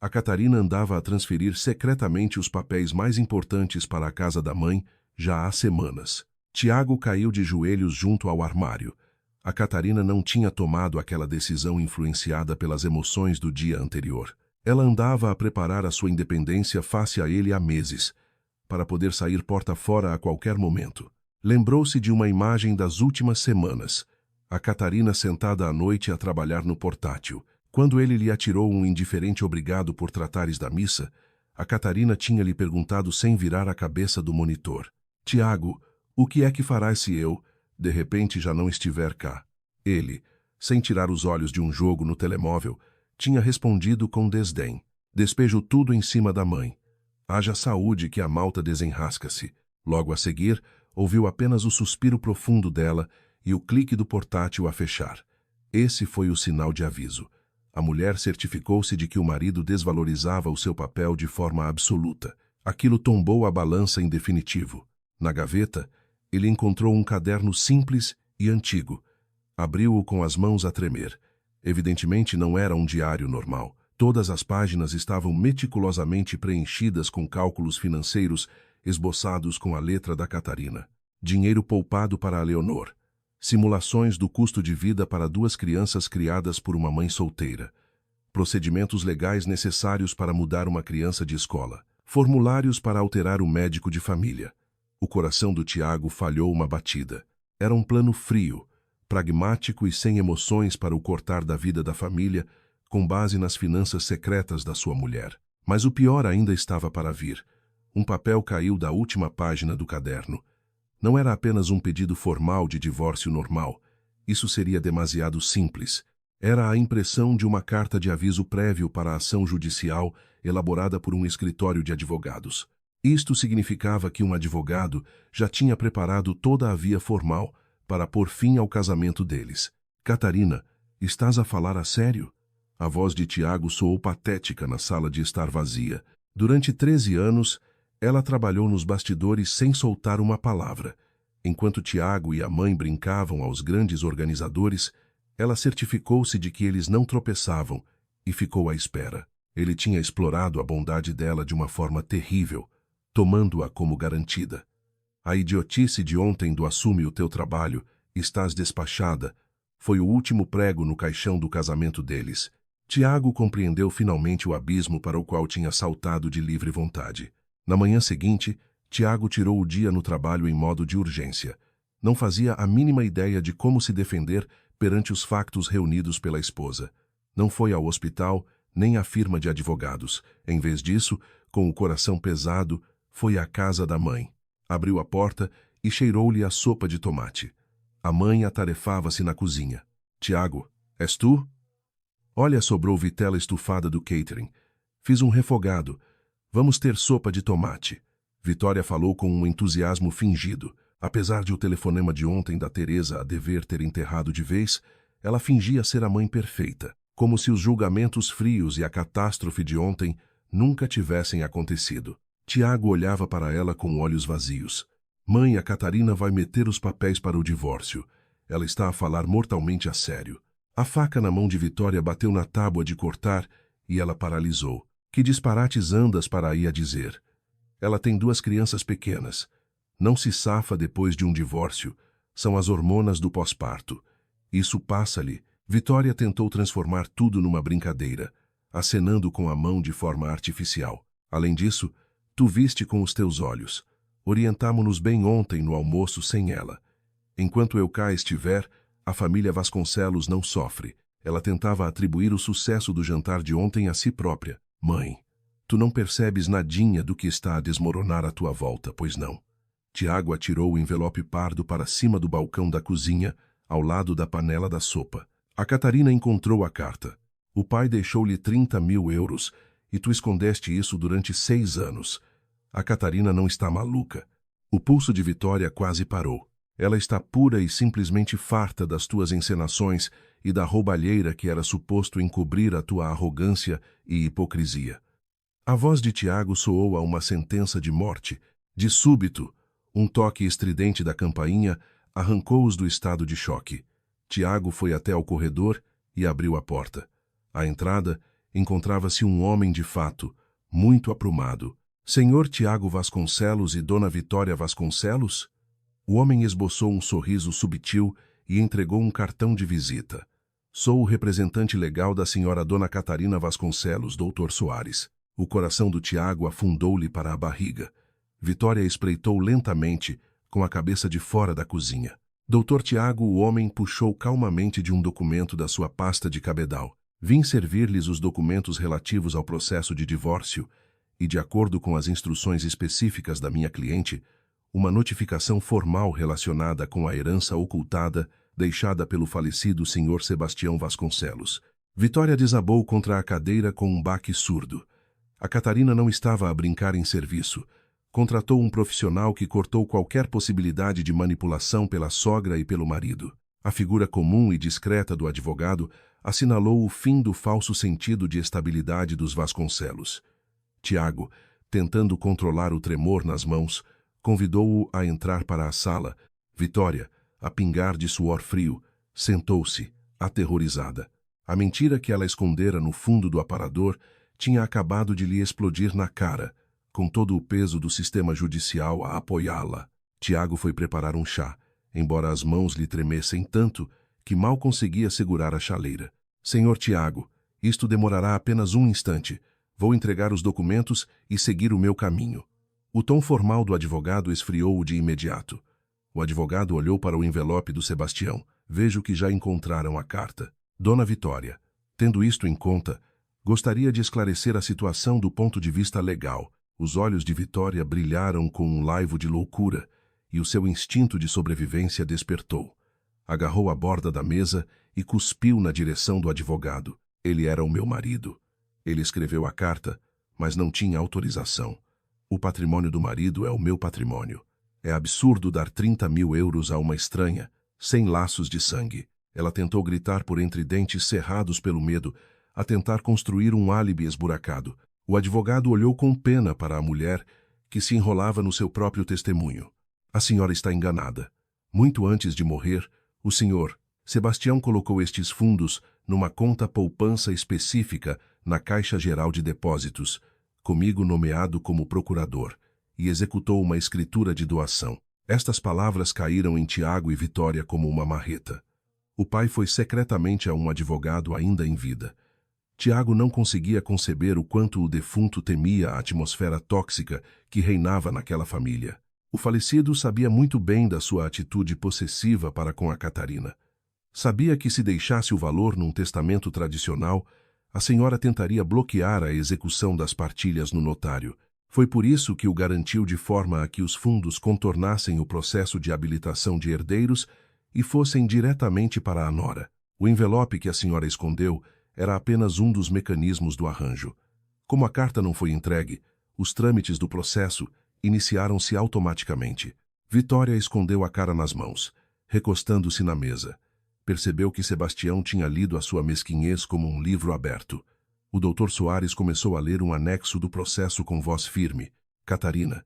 a Catarina andava a transferir secretamente os papéis mais importantes para a casa da mãe já há semanas. Tiago caiu de joelhos junto ao armário. A Catarina não tinha tomado aquela decisão influenciada pelas emoções do dia anterior. Ela andava a preparar a sua independência face a ele há meses, para poder sair porta fora a qualquer momento. Lembrou-se de uma imagem das últimas semanas. A Catarina sentada à noite a trabalhar no portátil. Quando ele lhe atirou um indiferente obrigado por tratares da missa, a Catarina tinha lhe perguntado sem virar a cabeça do monitor: Tiago, o que é que farás se eu, de repente, já não estiver cá? Ele, sem tirar os olhos de um jogo no telemóvel, tinha respondido com desdém: despejo tudo em cima da mãe. Haja saúde que a malta desenrasca-se. Logo a seguir, ouviu apenas o suspiro profundo dela e o clique do portátil a fechar. Esse foi o sinal de aviso. A mulher certificou-se de que o marido desvalorizava o seu papel de forma absoluta. Aquilo tombou a balança em definitivo. Na gaveta, ele encontrou um caderno simples e antigo. Abriu-o com as mãos a tremer. Evidentemente não era um diário normal. Todas as páginas estavam meticulosamente preenchidas com cálculos financeiros esboçados com a letra da Catarina. Dinheiro poupado para a Leonor. Simulações do custo de vida para 2 crianças criadas por uma mãe solteira. Procedimentos legais necessários para mudar uma criança de escola. Formulários para alterar o médico de família. O coração do Tiago falhou uma batida. Era um plano frio, pragmático e sem emoções para o cortar da vida da família, com base nas finanças secretas da sua mulher. Mas o pior ainda estava para vir. Um papel caiu da última página do caderno. Não era apenas um pedido formal de divórcio normal. Isso seria demasiado simples. Era a impressão de uma carta de aviso prévio para a ação judicial elaborada por um escritório de advogados. Isto significava que um advogado já tinha preparado toda a via formal para pôr fim ao casamento deles. Catarina, estás a falar a sério? A voz de Tiago soou patética na sala de estar vazia. Durante 13 anos, ela trabalhou nos bastidores sem soltar uma palavra. Enquanto Tiago e a mãe brincavam aos grandes organizadores, ela certificou-se de que eles não tropeçavam e ficou à espera. Ele tinha explorado a bondade dela de uma forma terrível, tomando-a como garantida. A idiotice de ontem do assume o teu trabalho, estás despachada, foi o último prego no caixão do casamento deles. Tiago compreendeu finalmente o abismo para o qual tinha saltado de livre vontade. Na manhã seguinte, Tiago tirou o dia no trabalho em modo de urgência. Não fazia a mínima ideia de como se defender perante os factos reunidos pela esposa. Não foi ao hospital, nem à firma de advogados. Em vez disso, com o coração pesado, foi à casa da mãe. Abriu a porta e cheirou-lhe a sopa de tomate. A mãe atarefava-se na cozinha. Tiago, és tu? Olha, sobrou vitela estufada do catering. Fiz um refogado. Vamos ter sopa de tomate. Vitória falou com um entusiasmo fingido. Apesar de o telefonema de ontem da Teresa a dever ter enterrado de vez, ela fingia ser a mãe perfeita, como se os julgamentos frios e a catástrofe de ontem nunca tivessem acontecido. Tiago olhava para ela com olhos vazios. Mãe, a Catarina vai meter os papéis para o divórcio. Ela está a falar mortalmente a sério. A faca na mão de Vitória bateu na tábua de cortar e ela paralisou. Que disparates andas para aí a dizer? Ela tem 2 crianças pequenas. Não se safa depois de um divórcio. São as hormonas do pós-parto. Isso passa-lhe. Vitória tentou transformar tudo numa brincadeira, acenando com a mão de forma artificial. Além disso, tu viste com os teus olhos. Orientámo-nos bem ontem no almoço sem ela. Enquanto eu cá estiver, a família Vasconcelos não sofre. Ela tentava atribuir o sucesso do jantar de ontem a si própria. Mãe, tu não percebes nadinha do que está a desmoronar à tua volta, pois não? Tiago atirou o envelope pardo para cima do balcão da cozinha, ao lado da panela da sopa. A Catarina encontrou a carta. O pai deixou-lhe 30.000 euros e tu escondeste isso durante 6 anos. A Catarina não está maluca. O pulso de Vitória quase parou. Ela está pura e simplesmente farta das tuas encenações e da roubalheira que era suposto encobrir a tua arrogância e hipocrisia. A voz de Tiago soou a uma sentença de morte. De súbito, um toque estridente da campainha arrancou-os do estado de choque. Tiago foi até ao corredor e abriu a porta. À entrada, encontrava-se um homem de fato, muito aprumado. Senhor Tiago Vasconcelos e Dona Vitória Vasconcelos? O homem esboçou um sorriso subtil e entregou um cartão de visita. Sou o representante legal da senhora Dona Catarina Vasconcelos, Dr. Soares. O coração do Tiago afundou-lhe para a barriga. Vitória espreitou lentamente, com a cabeça de fora da cozinha. Doutor Tiago, o homem puxou calmamente de um documento da sua pasta de cabedal. Vim servir-lhes os documentos relativos ao processo de divórcio e, de acordo com as instruções específicas da minha cliente, uma notificação formal relacionada com a herança ocultada deixada pelo falecido Sr. Sebastião Vasconcelos. Vitória desabou contra a cadeira com um baque surdo. A Catarina não estava a brincar em serviço. Contratou um profissional que cortou qualquer possibilidade de manipulação pela sogra e pelo marido. A figura comum e discreta do advogado assinalou o fim do falso sentido de estabilidade dos Vasconcelos. Tiago, tentando controlar o tremor nas mãos, convidou-o a entrar para a sala. Vitória, a pingar de suor frio, sentou-se, aterrorizada. A mentira que ela escondera no fundo do aparador tinha acabado de lhe explodir na cara, com todo o peso do sistema judicial a apoiá-la. Tiago foi preparar um chá, embora as mãos lhe tremessem tanto que mal conseguia segurar a chaleira. Senhor Tiago, isto demorará apenas um instante. Vou entregar os documentos e seguir o meu caminho. O tom formal do advogado esfriou-o de imediato. O advogado olhou para o envelope do Sebastião. Vejo que já encontraram a carta. Dona Vitória, tendo isto em conta, gostaria de esclarecer a situação do ponto de vista legal. Os olhos de Vitória brilharam com um laivo de loucura e o seu instinto de sobrevivência despertou. Agarrou a borda da mesa e cuspiu na direção do advogado. Ele era o meu marido. Ele escreveu a carta, mas não tinha autorização. O patrimônio do marido é o meu patrimônio. É absurdo dar 30.000 euros a uma estranha, sem laços de sangue. Ela tentou gritar por entre dentes cerrados pelo medo, a tentar construir um álibi esburacado. O advogado olhou com pena para a mulher, que se enrolava no seu próprio testemunho. A senhora está enganada. Muito antes de morrer, o senhor Sebastião colocou estes fundos numa conta poupança específica na Caixa Geral de Depósitos, comigo nomeado como procurador, e executou uma escritura de doação. Estas palavras caíram em Tiago e Vitória como uma marreta. O pai foi secretamente a um advogado ainda em vida. Tiago não conseguia conceber o quanto o defunto temia a atmosfera tóxica que reinava naquela família. O falecido sabia muito bem da sua atitude possessiva para com a Catarina. Sabia que se deixasse o valor num testamento tradicional, a senhora tentaria bloquear a execução das partilhas no notário. Foi por isso que o garantiu de forma a que os fundos contornassem o processo de habilitação de herdeiros e fossem diretamente para a nora. O envelope que a senhora escondeu era apenas um dos mecanismos do arranjo. Como a carta não foi entregue, os trâmites do processo iniciaram-se automaticamente. Vitória escondeu a cara nas mãos, recostando-se na mesa. Percebeu que Sebastião tinha lido a sua mesquinhez como um livro aberto. O Dr. Soares começou a ler um anexo do processo com voz firme. Catarina,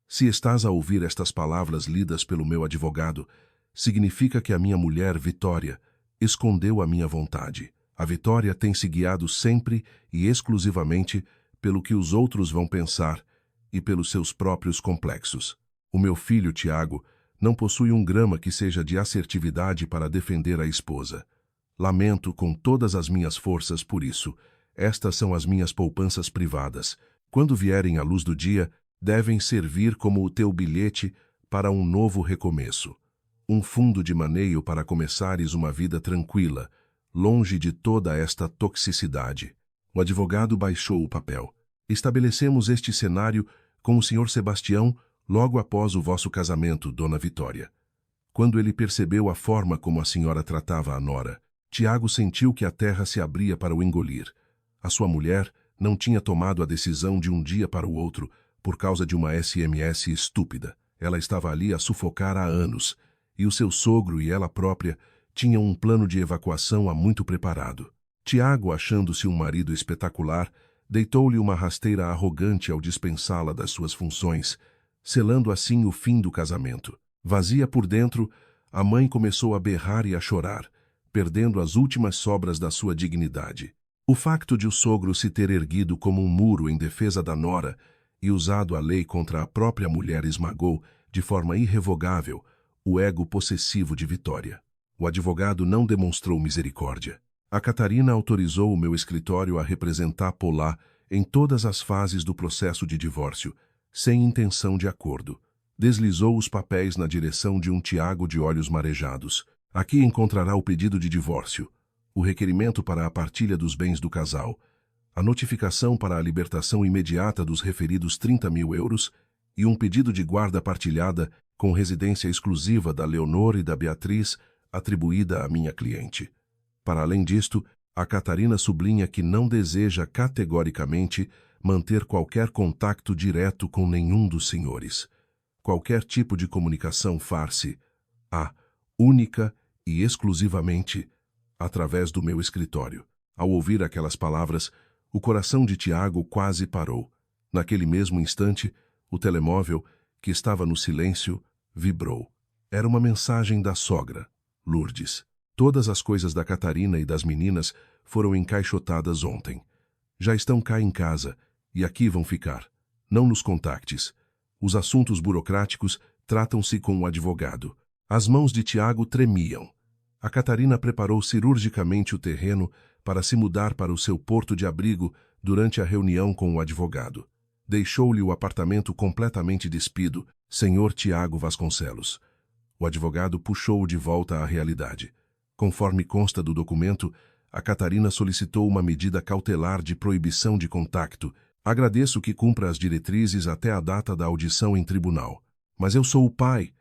se estás a ouvir estas palavras lidas pelo meu advogado, significa que a minha mulher, Vitória, escondeu a minha vontade. A vitória tem se guiado sempre e exclusivamente pelo que os outros vão pensar e pelos seus próprios complexos. O meu filho, Tiago, não possui um grama que seja de assertividade para defender a esposa. Lamento com todas as minhas forças por isso. Estas são as minhas poupanças privadas. Quando vierem à luz do dia, devem servir como o teu bilhete para um novo recomeço. Um fundo de maneio para começares uma vida tranquila, longe de toda esta toxicidade. O advogado baixou o papel. Estabelecemos este cenário com o Sr. Sebastião logo após o vosso casamento, Dona Vitória. Quando ele percebeu a forma como a senhora tratava a nora, Tiago sentiu que a terra se abria para o engolir. A sua mulher não tinha tomado a decisão de um dia para o outro por causa de uma SMS estúpida. Ela estava ali a sufocar há anos, e o seu sogro e ela própria tinham um plano de evacuação há muito preparado. Tiago, achando-se um marido espetacular, deitou-lhe uma rasteira arrogante ao dispensá-la das suas funções, selando assim o fim do casamento. Vazia por dentro, a mãe começou a berrar e a chorar, perdendo as últimas sobras da sua dignidade. O facto de o sogro se ter erguido como um muro em defesa da nora e usado a lei contra a própria mulher esmagou, de forma irrevogável, o ego possessivo de Vitória. O advogado não demonstrou misericórdia. A Catarina autorizou o meu escritório a representar Polá em todas as fases do processo de divórcio, sem intenção de acordo. Deslizou os papéis na direção de um Tiago de olhos marejados. Aqui encontrará o pedido de divórcio, o requerimento para a partilha dos bens do casal, a notificação para a libertação imediata dos referidos 30.000 euros e um pedido de guarda partilhada com residência exclusiva da Leonor e da Beatriz, atribuída à minha cliente. Para além disto, a Catarina sublinha que não deseja categoricamente manter qualquer contato direto com nenhum dos senhores. Qualquer tipo de comunicação far-se única e exclusivamente através do meu escritório. Ao ouvir aquelas palavras, o coração de Tiago quase parou. Naquele mesmo instante, o telemóvel, que estava no silêncio, vibrou. Era uma mensagem da sogra, Lourdes. Todas as coisas da Catarina e das meninas foram encaixotadas ontem. Já estão cá em casa e aqui vão ficar. Não nos contactes. Os assuntos burocráticos tratam-se com o advogado. As mãos de Tiago tremiam. A Catarina preparou cirurgicamente o terreno para se mudar para o seu porto de abrigo durante a reunião com o advogado. Deixou-lhe o apartamento completamente despido, Sr. Tiago Vasconcelos. O advogado puxou-o de volta à realidade. Conforme consta do documento, a Catarina solicitou uma medida cautelar de proibição de contacto. Agradeço que cumpra as diretrizes até a data da audição em tribunal. Mas eu sou o pai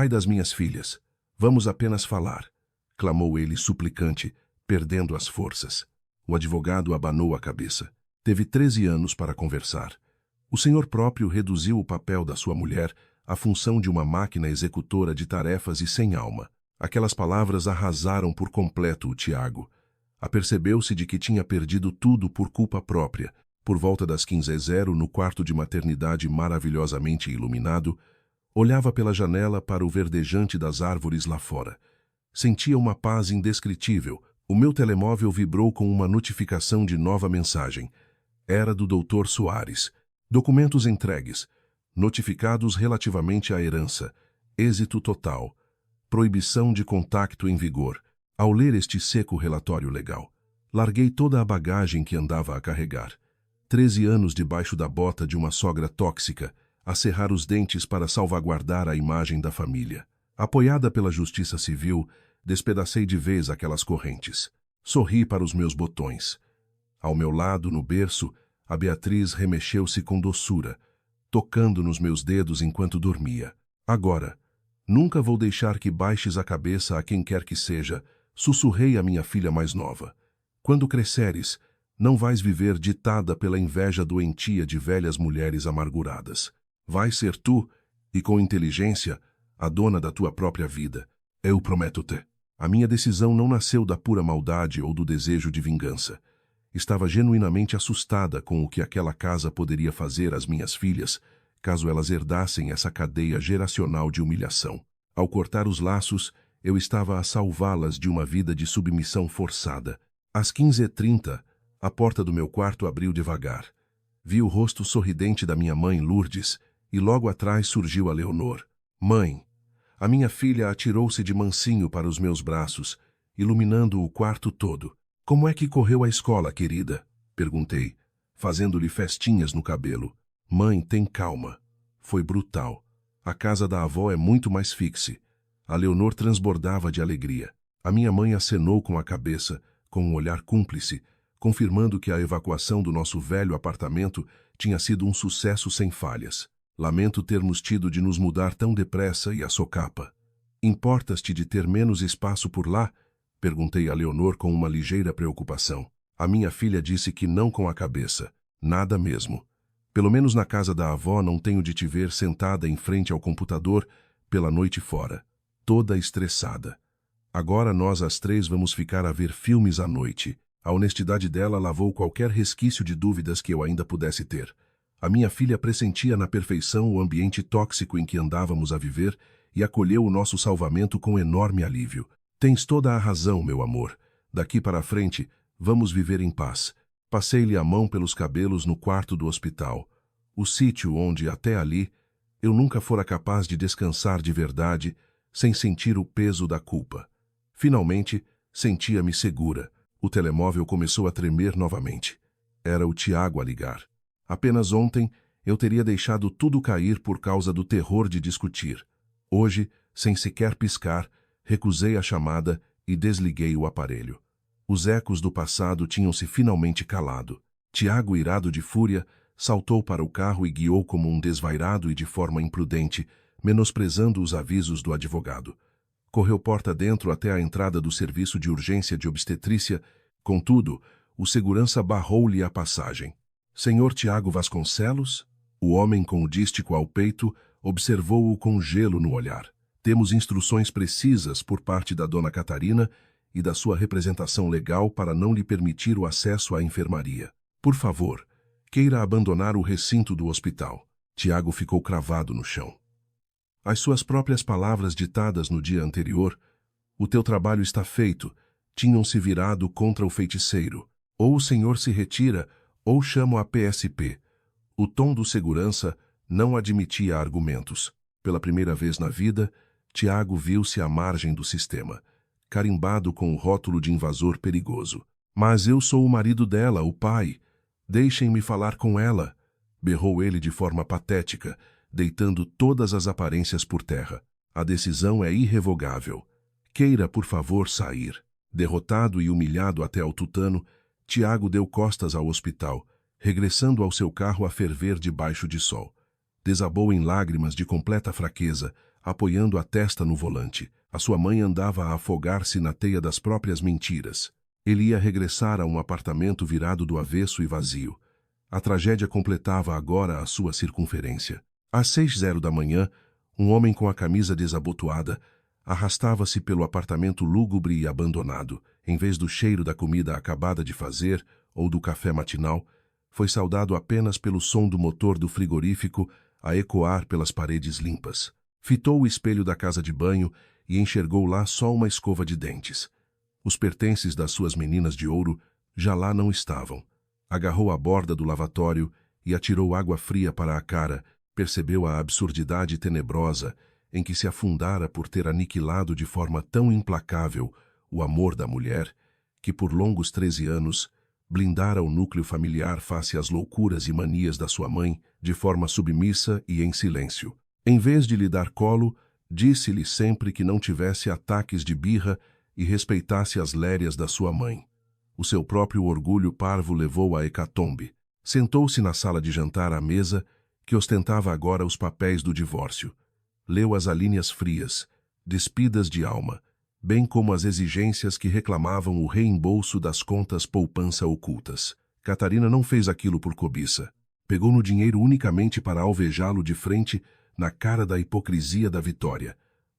das minhas filhas. Vamos apenas falar, clamou ele suplicante, perdendo as forças. O advogado abanou a cabeça. Teve 13 anos para conversar. O senhor próprio reduziu o papel da sua mulher à função de uma máquina executora de tarefas e sem alma. Aquelas palavras arrasaram por completo o Tiago. Apercebeu-se de que tinha perdido tudo por culpa própria. Por volta das 15h, no quarto de maternidade maravilhosamente iluminado, olhava pela janela para o verdejante das árvores lá fora. Sentia uma paz indescritível. O meu telemóvel vibrou com uma notificação de nova mensagem. Era do Dr. Soares. Documentos entregues. Notificados relativamente à herança. Êxito total. Proibição de contacto em vigor. Ao ler este seco relatório legal, larguei toda a bagagem que andava a carregar. 13 anos debaixo da bota de uma sogra tóxica, a cerrar os dentes para salvaguardar a imagem da família. Apoiada pela justiça civil, despedacei de vez aquelas correntes. Sorri para os meus botões. Ao meu lado, no berço, a Beatriz remexeu-se com doçura, tocando nos meus dedos enquanto dormia. Agora, nunca vou deixar que baixes a cabeça a quem quer que seja, sussurrei à minha filha mais nova. Quando cresceres, não vais viver ditada pela inveja doentia de velhas mulheres amarguradas. Vais ser tu, e com inteligência, a dona da tua própria vida. Eu prometo-te. A minha decisão não nasceu da pura maldade ou do desejo de vingança. Estava genuinamente assustada com o que aquela casa poderia fazer às minhas filhas, caso elas herdassem essa cadeia geracional de humilhação. Ao cortar os laços, Eu estava a salvá-las de uma vida de submissão forçada. Às 15h30, a porta do meu quarto abriu devagar. Vi o rosto sorridente da minha mãe, Lourdes, e logo atrás surgiu a Leonor. Mãe! A minha filha atirou-se de mansinho para os meus braços, iluminando o quarto todo. Como é que correu a escola, querida? Perguntei, fazendo-lhe festinhas no cabelo. Mãe, tem calma. Foi brutal. A casa da avó é muito mais fixe. A Leonor transbordava de alegria. A minha mãe acenou com a cabeça, com um olhar cúmplice, confirmando que a evacuação do nosso velho apartamento tinha sido um sucesso sem falhas. Lamento termos tido de nos mudar tão depressa e a socapa. Importas-te de ter menos espaço por lá? Perguntei a Leonor com uma ligeira preocupação. A minha filha disse que não com a cabeça. Nada mesmo. Pelo menos na casa da avó não tenho de te ver sentada em frente ao computador pela noite fora, toda estressada. Agora nós as três vamos ficar a ver filmes à noite. A honestidade dela lavou qualquer resquício de dúvidas que eu ainda pudesse ter. A minha filha pressentia na perfeição o ambiente tóxico em que andávamos a viver e acolheu o nosso salvamento com enorme alívio. Tens toda a razão, meu amor. Daqui para frente, vamos viver em paz. Passei-lhe a mão pelos cabelos no quarto do hospital. O sítio onde, até ali, eu nunca fora capaz de descansar de verdade, sem sentir o peso da culpa. Finalmente, sentia-me segura. O telemóvel começou a tremer novamente. Era o Tiago a ligar. Apenas ontem, eu teria deixado tudo cair por causa do terror de discutir. Hoje, sem sequer piscar, recusei a chamada e desliguei o aparelho. Os ecos do passado tinham-se finalmente calado. Tiago, irado de fúria, saltou para o carro e guiou como um desvairado e de forma imprudente, menosprezando os avisos do advogado. Correu porta dentro até a entrada do serviço de urgência de obstetrícia, contudo, o segurança barrou-lhe a passagem. Senhor Tiago Vasconcelos? O homem com o dístico ao peito observou-o com gelo no olhar. Temos instruções precisas por parte da dona Catarina e da sua representação legal para não lhe permitir o acesso à enfermaria. Por favor, queira abandonar o recinto do hospital. Tiago ficou cravado no chão. As suas próprias palavras ditadas no dia anterior, o teu trabalho está feito, tinham-se virado contra o feiticeiro. Ou o senhor se retira, ou chamo a PSP. O tom do segurança não admitia argumentos. Pela primeira vez na vida, Tiago viu-se à margem do sistema, carimbado com o rótulo de invasor perigoso. Mas eu sou o marido dela, o pai. Deixem-me falar com ela, berrou ele de forma patética, deitando todas as aparências por terra. A decisão é irrevogável. Queira, por favor, sair. Derrotado e humilhado até ao tutano, Tiago deu costas ao hospital, regressando ao seu carro a ferver debaixo de sol. Desabou em lágrimas de completa fraqueza, apoiando a testa no volante. A sua mãe andava a afogar-se na teia das próprias mentiras. Ele ia regressar a um apartamento virado do avesso e vazio. A tragédia completava agora a sua circunferência. Às 6h da manhã, um homem com a camisa desabotoada arrastava-se pelo apartamento lúgubre e abandonado. Em vez do cheiro da comida acabada de fazer ou do café matinal, foi saudado apenas pelo som do motor do frigorífico a ecoar pelas paredes limpas. Fitou o espelho da casa de banho e enxergou lá só uma escova de dentes. Os pertences das suas meninas de ouro já lá não estavam. Agarrou a borda do lavatório e atirou água fria para a cara. Percebeu a absurdidade tenebrosa em que se afundara por ter aniquilado de forma tão implacável o amor da mulher, que por longos 13 anos blindara o núcleo familiar face às loucuras e manias da sua mãe de forma submissa e em silêncio. Em vez de lhe dar colo, disse-lhe sempre que não tivesse ataques de birra e respeitasse as lérias da sua mãe. O seu próprio orgulho parvo levou à hecatombe. Sentou-se na sala de jantar à mesa, que ostentava agora os papéis do divórcio. Leu as alíneas frias, despidas de alma, bem como as exigências que reclamavam o reembolso das contas poupança ocultas. Catarina não fez aquilo por cobiça. Pegou no dinheiro unicamente para alvejá-lo de frente na cara da hipocrisia da vitória,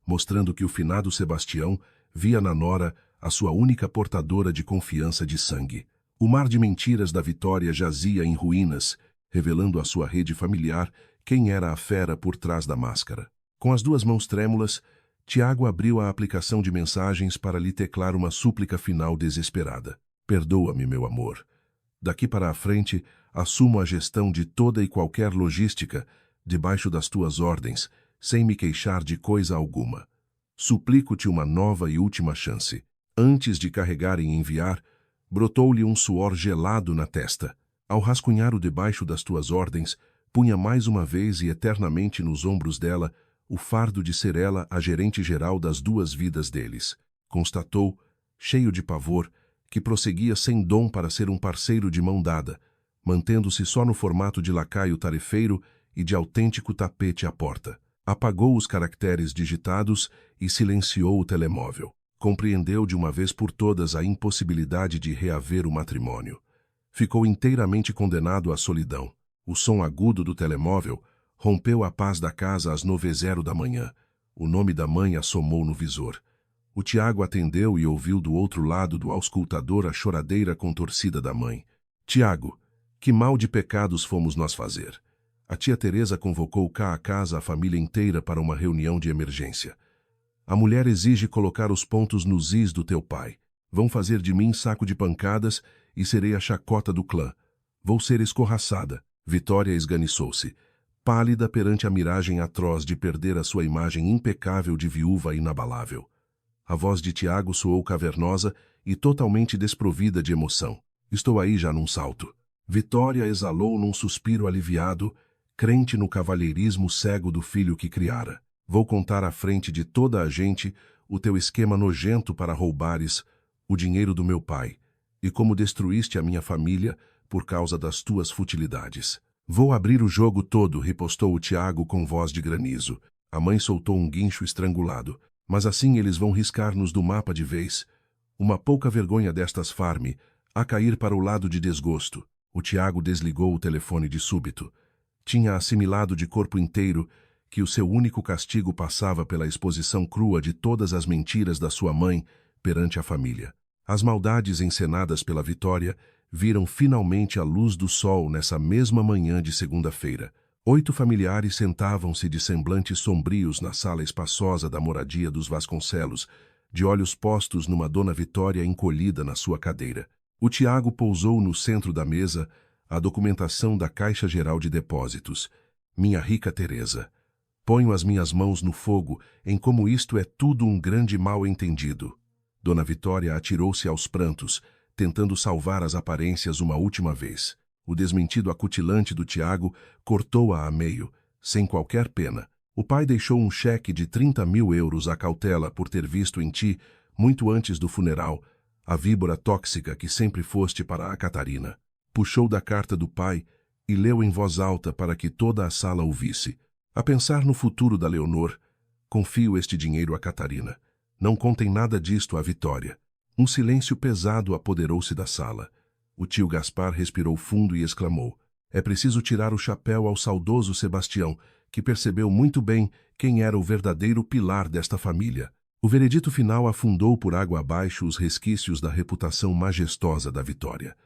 mostrando que o finado Sebastião via na nora a sua única portadora de confiança de sangue. O mar de mentiras da Vitória jazia em ruínas, revelando à sua rede familiar quem era a fera por trás da máscara. Com as duas mãos trêmulas, Tiago abriu a aplicação de mensagens para lhe teclar uma súplica final desesperada. Perdoa-me, meu amor. Daqui para a frente, assumo a gestão de toda e qualquer logística, debaixo das tuas ordens, sem me queixar de coisa alguma. Suplico-te uma nova e última chance. Antes de carregar e enviar, brotou-lhe um suor gelado na testa. Ao rascunhar o debaixo das tuas ordens, punha mais uma vez e eternamente nos ombros dela o fardo de ser ela a gerente-geral das duas vidas deles. Constatou, cheio de pavor, que prosseguia sem dom para ser um parceiro de mão dada, mantendo-se só no formato de lacaio tarefeiro e de autêntico tapete à porta. Apagou os caracteres digitados e silenciou o telemóvel. Compreendeu de uma vez por todas a impossibilidade de reaver o matrimônio. Ficou inteiramente condenado à solidão. O som agudo do telemóvel rompeu a paz da casa às 9h da manhã. O nome da mãe assomou no visor. O Tiago atendeu e ouviu do outro lado do auscultador a choradeira contorcida da mãe. Tiago, que mal de pecados fomos nós fazer? A tia Teresa convocou cá a casa a família inteira para uma reunião de emergência. A mulher exige colocar os pontos nos is do teu pai. Vão fazer de mim saco de pancadas e serei a chacota do clã. Vou ser escorraçada. Vitória esganiçou-se, pálida perante a miragem atroz de perder a sua imagem impecável de viúva inabalável. A voz de Tiago soou cavernosa e totalmente desprovida de emoção. Estou aí já num salto. Vitória exalou num suspiro aliviado, crente no cavalheirismo cego do filho que criara. Vou contar à frente de toda a gente o teu esquema nojento para roubares o dinheiro do meu pai, e como destruíste a minha família por causa das tuas futilidades. Vou abrir o jogo todo, ripostou o Tiago com voz de granizo. A mãe soltou um guincho estrangulado. Mas assim eles vão riscar-nos do mapa de vez. Uma pouca vergonha destas farme, a cair para o lado de desgosto. O Tiago desligou o telefone de súbito. Tinha assimilado de corpo inteiro que o seu único castigo passava pela exposição crua de todas as mentiras da sua mãe perante a família. As maldades encenadas pela Vitória viram finalmente a luz do sol nessa mesma manhã de segunda-feira. 8 familiares sentavam-se de semblantes sombrios na sala espaçosa da moradia dos Vasconcelos, de olhos postos numa Dona Vitória encolhida na sua cadeira. O Tiago pousou no centro da mesa a documentação da Caixa Geral de Depósitos. Minha rica Teresa, ponho as minhas mãos no fogo em como isto é tudo um grande mal-entendido. Dona Vitória atirou-se aos prantos, tentando salvar as aparências uma última vez. O desmentido acutilante do Tiago cortou-a a meio, sem qualquer pena. O pai deixou um cheque de 30.000 euros à cautela por ter visto em ti, muito antes do funeral, a víbora tóxica que sempre foste para a Catarina. Puxou da carta do pai e leu em voz alta para que toda a sala ouvisse. A pensar no futuro da Leonor, confio este dinheiro a Catarina. Não contem nada disto à Vitória. Um silêncio pesado apoderou-se da sala. O tio Gaspar respirou fundo e exclamou: é preciso tirar o chapéu ao saudoso Sebastião, que percebeu muito bem quem era o verdadeiro pilar desta família. O veredito final afundou por água abaixo os resquícios da reputação majestosa da Vitória.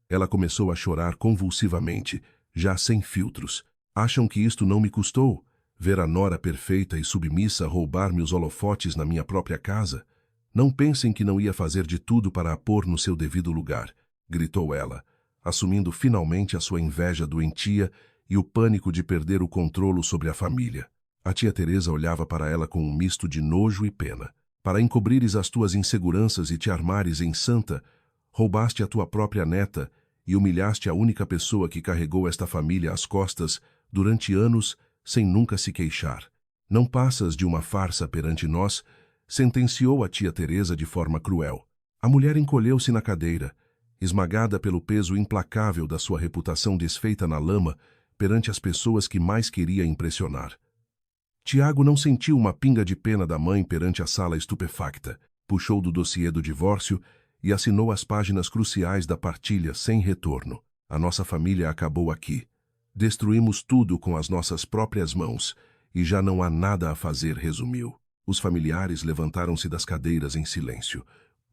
Ela começou a chorar convulsivamente, já sem filtros. Acham que isto não me custou? Ver a nora perfeita e submissa roubar-me os holofotes na minha própria casa? Não pensem que não ia fazer de tudo para a pôr no seu devido lugar, gritou ela, assumindo finalmente a sua inveja doentia e o pânico de perder o controlo sobre a família. A tia Teresa olhava para ela com um misto de nojo e pena. Para encobrires as tuas inseguranças e te armares em santa, roubaste a tua própria neta e humilhaste a única pessoa que carregou esta família às costas durante anos sem nunca se queixar. Não passas de uma farsa perante nós, sentenciou a tia Teresa de forma cruel. A mulher encolheu-se na cadeira, esmagada pelo peso implacável da sua reputação desfeita na lama perante as pessoas que mais queria impressionar. Tiago não sentiu uma pinga de pena da mãe perante a sala estupefacta. Puxou do dossiê do divórcio e assinou as páginas cruciais da partilha sem retorno. A nossa família acabou aqui. Destruímos tudo com as nossas próprias mãos e já não há nada a fazer, resumiu. Os familiares levantaram-se das cadeiras em silêncio.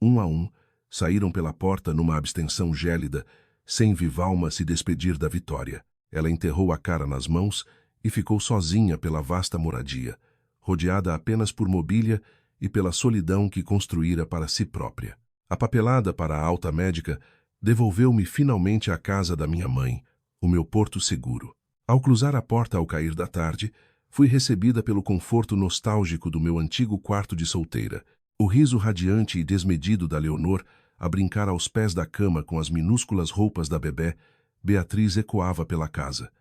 Um a um, saíram pela porta numa abstenção gélida, sem viva alma se despedir da Vitória. Ela enterrou a cara nas mãos e ficou sozinha pela vasta moradia. rodeada apenas por mobília e pela solidão que construíra para si própria. A papelada para a alta médica devolveu-me finalmente à casa da minha mãe, o meu porto seguro. Ao cruzar a porta ao cair da tarde, fui recebida pelo conforto nostálgico do meu antigo quarto de solteira. O riso radiante e desmedido da Leonor a brincar aos pés da cama com as minúsculas roupas da bebé, Beatriz ecoava pela casa.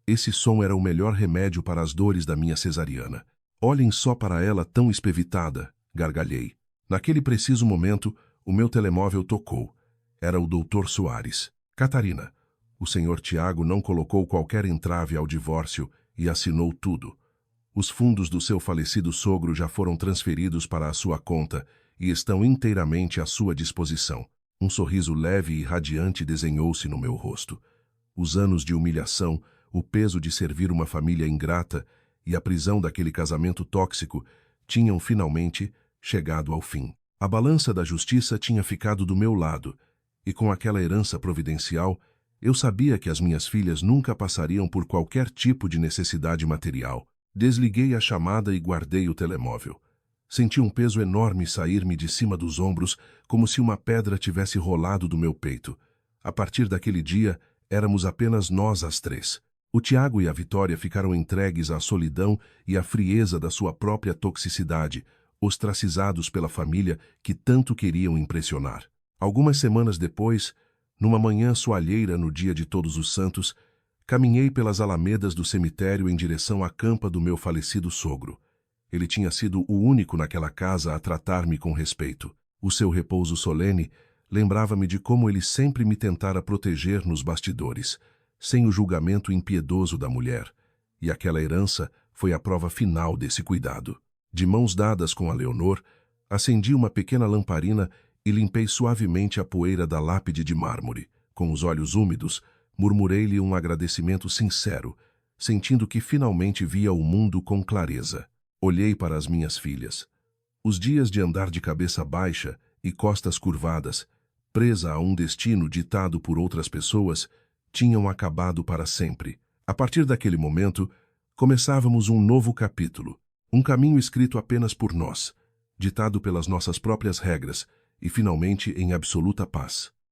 Esse som era o melhor remédio para as dores da minha cesariana. Olhem só para ela tão espevitada, gargalhei. Naquele preciso momento, o meu telemóvel tocou. Era o Dr. Soares. Catarina, o Sr. Tiago não colocou qualquer entrave ao divórcio e assinou tudo. Os fundos do seu falecido sogro já foram transferidos para a sua conta e estão inteiramente à sua disposição. Um sorriso leve e radiante desenhou-se no meu rosto. Os anos de humilhação, o peso de servir uma família ingrata e a prisão daquele casamento tóxico tinham finalmente chegado ao fim. A balança da justiça tinha ficado do meu lado, e com aquela herança providencial, eu sabia que as minhas filhas nunca passariam por qualquer tipo de necessidade material. Desliguei a chamada e guardei o telemóvel. Senti um peso enorme sair-me de cima dos ombros, como se uma pedra tivesse rolado do meu peito. A partir daquele dia, éramos apenas nós as três. O Tiago e a Vitória ficaram entregues à solidão e à frieza da sua própria toxicidade, ostracizados pela família que tanto queriam impressionar. Algumas semanas depois, numa manhã soalheira no dia de Todos os Santos, caminhei pelas alamedas do cemitério em direção à campa do meu falecido sogro. Ele tinha sido o único naquela casa a tratar-me com respeito. O seu repouso solene lembrava-me de como ele sempre me tentara proteger nos bastidores, sem o julgamento impiedoso da mulher, e aquela herança foi a prova final desse cuidado. De mãos dadas com a Leonor, acendi uma pequena lamparina e limpei suavemente a poeira da lápide de mármore. Com os olhos úmidos, murmurei-lhe um agradecimento sincero, sentindo que finalmente via o mundo com clareza. Olhei para as minhas filhas. Os dias de andar de cabeça baixa e costas curvadas, presa a um destino ditado por outras pessoas, tinham acabado para sempre. A partir daquele momento, começávamos um novo capítulo, um caminho escrito apenas por nós, ditado pelas nossas próprias regras e finalmente em absoluta paz.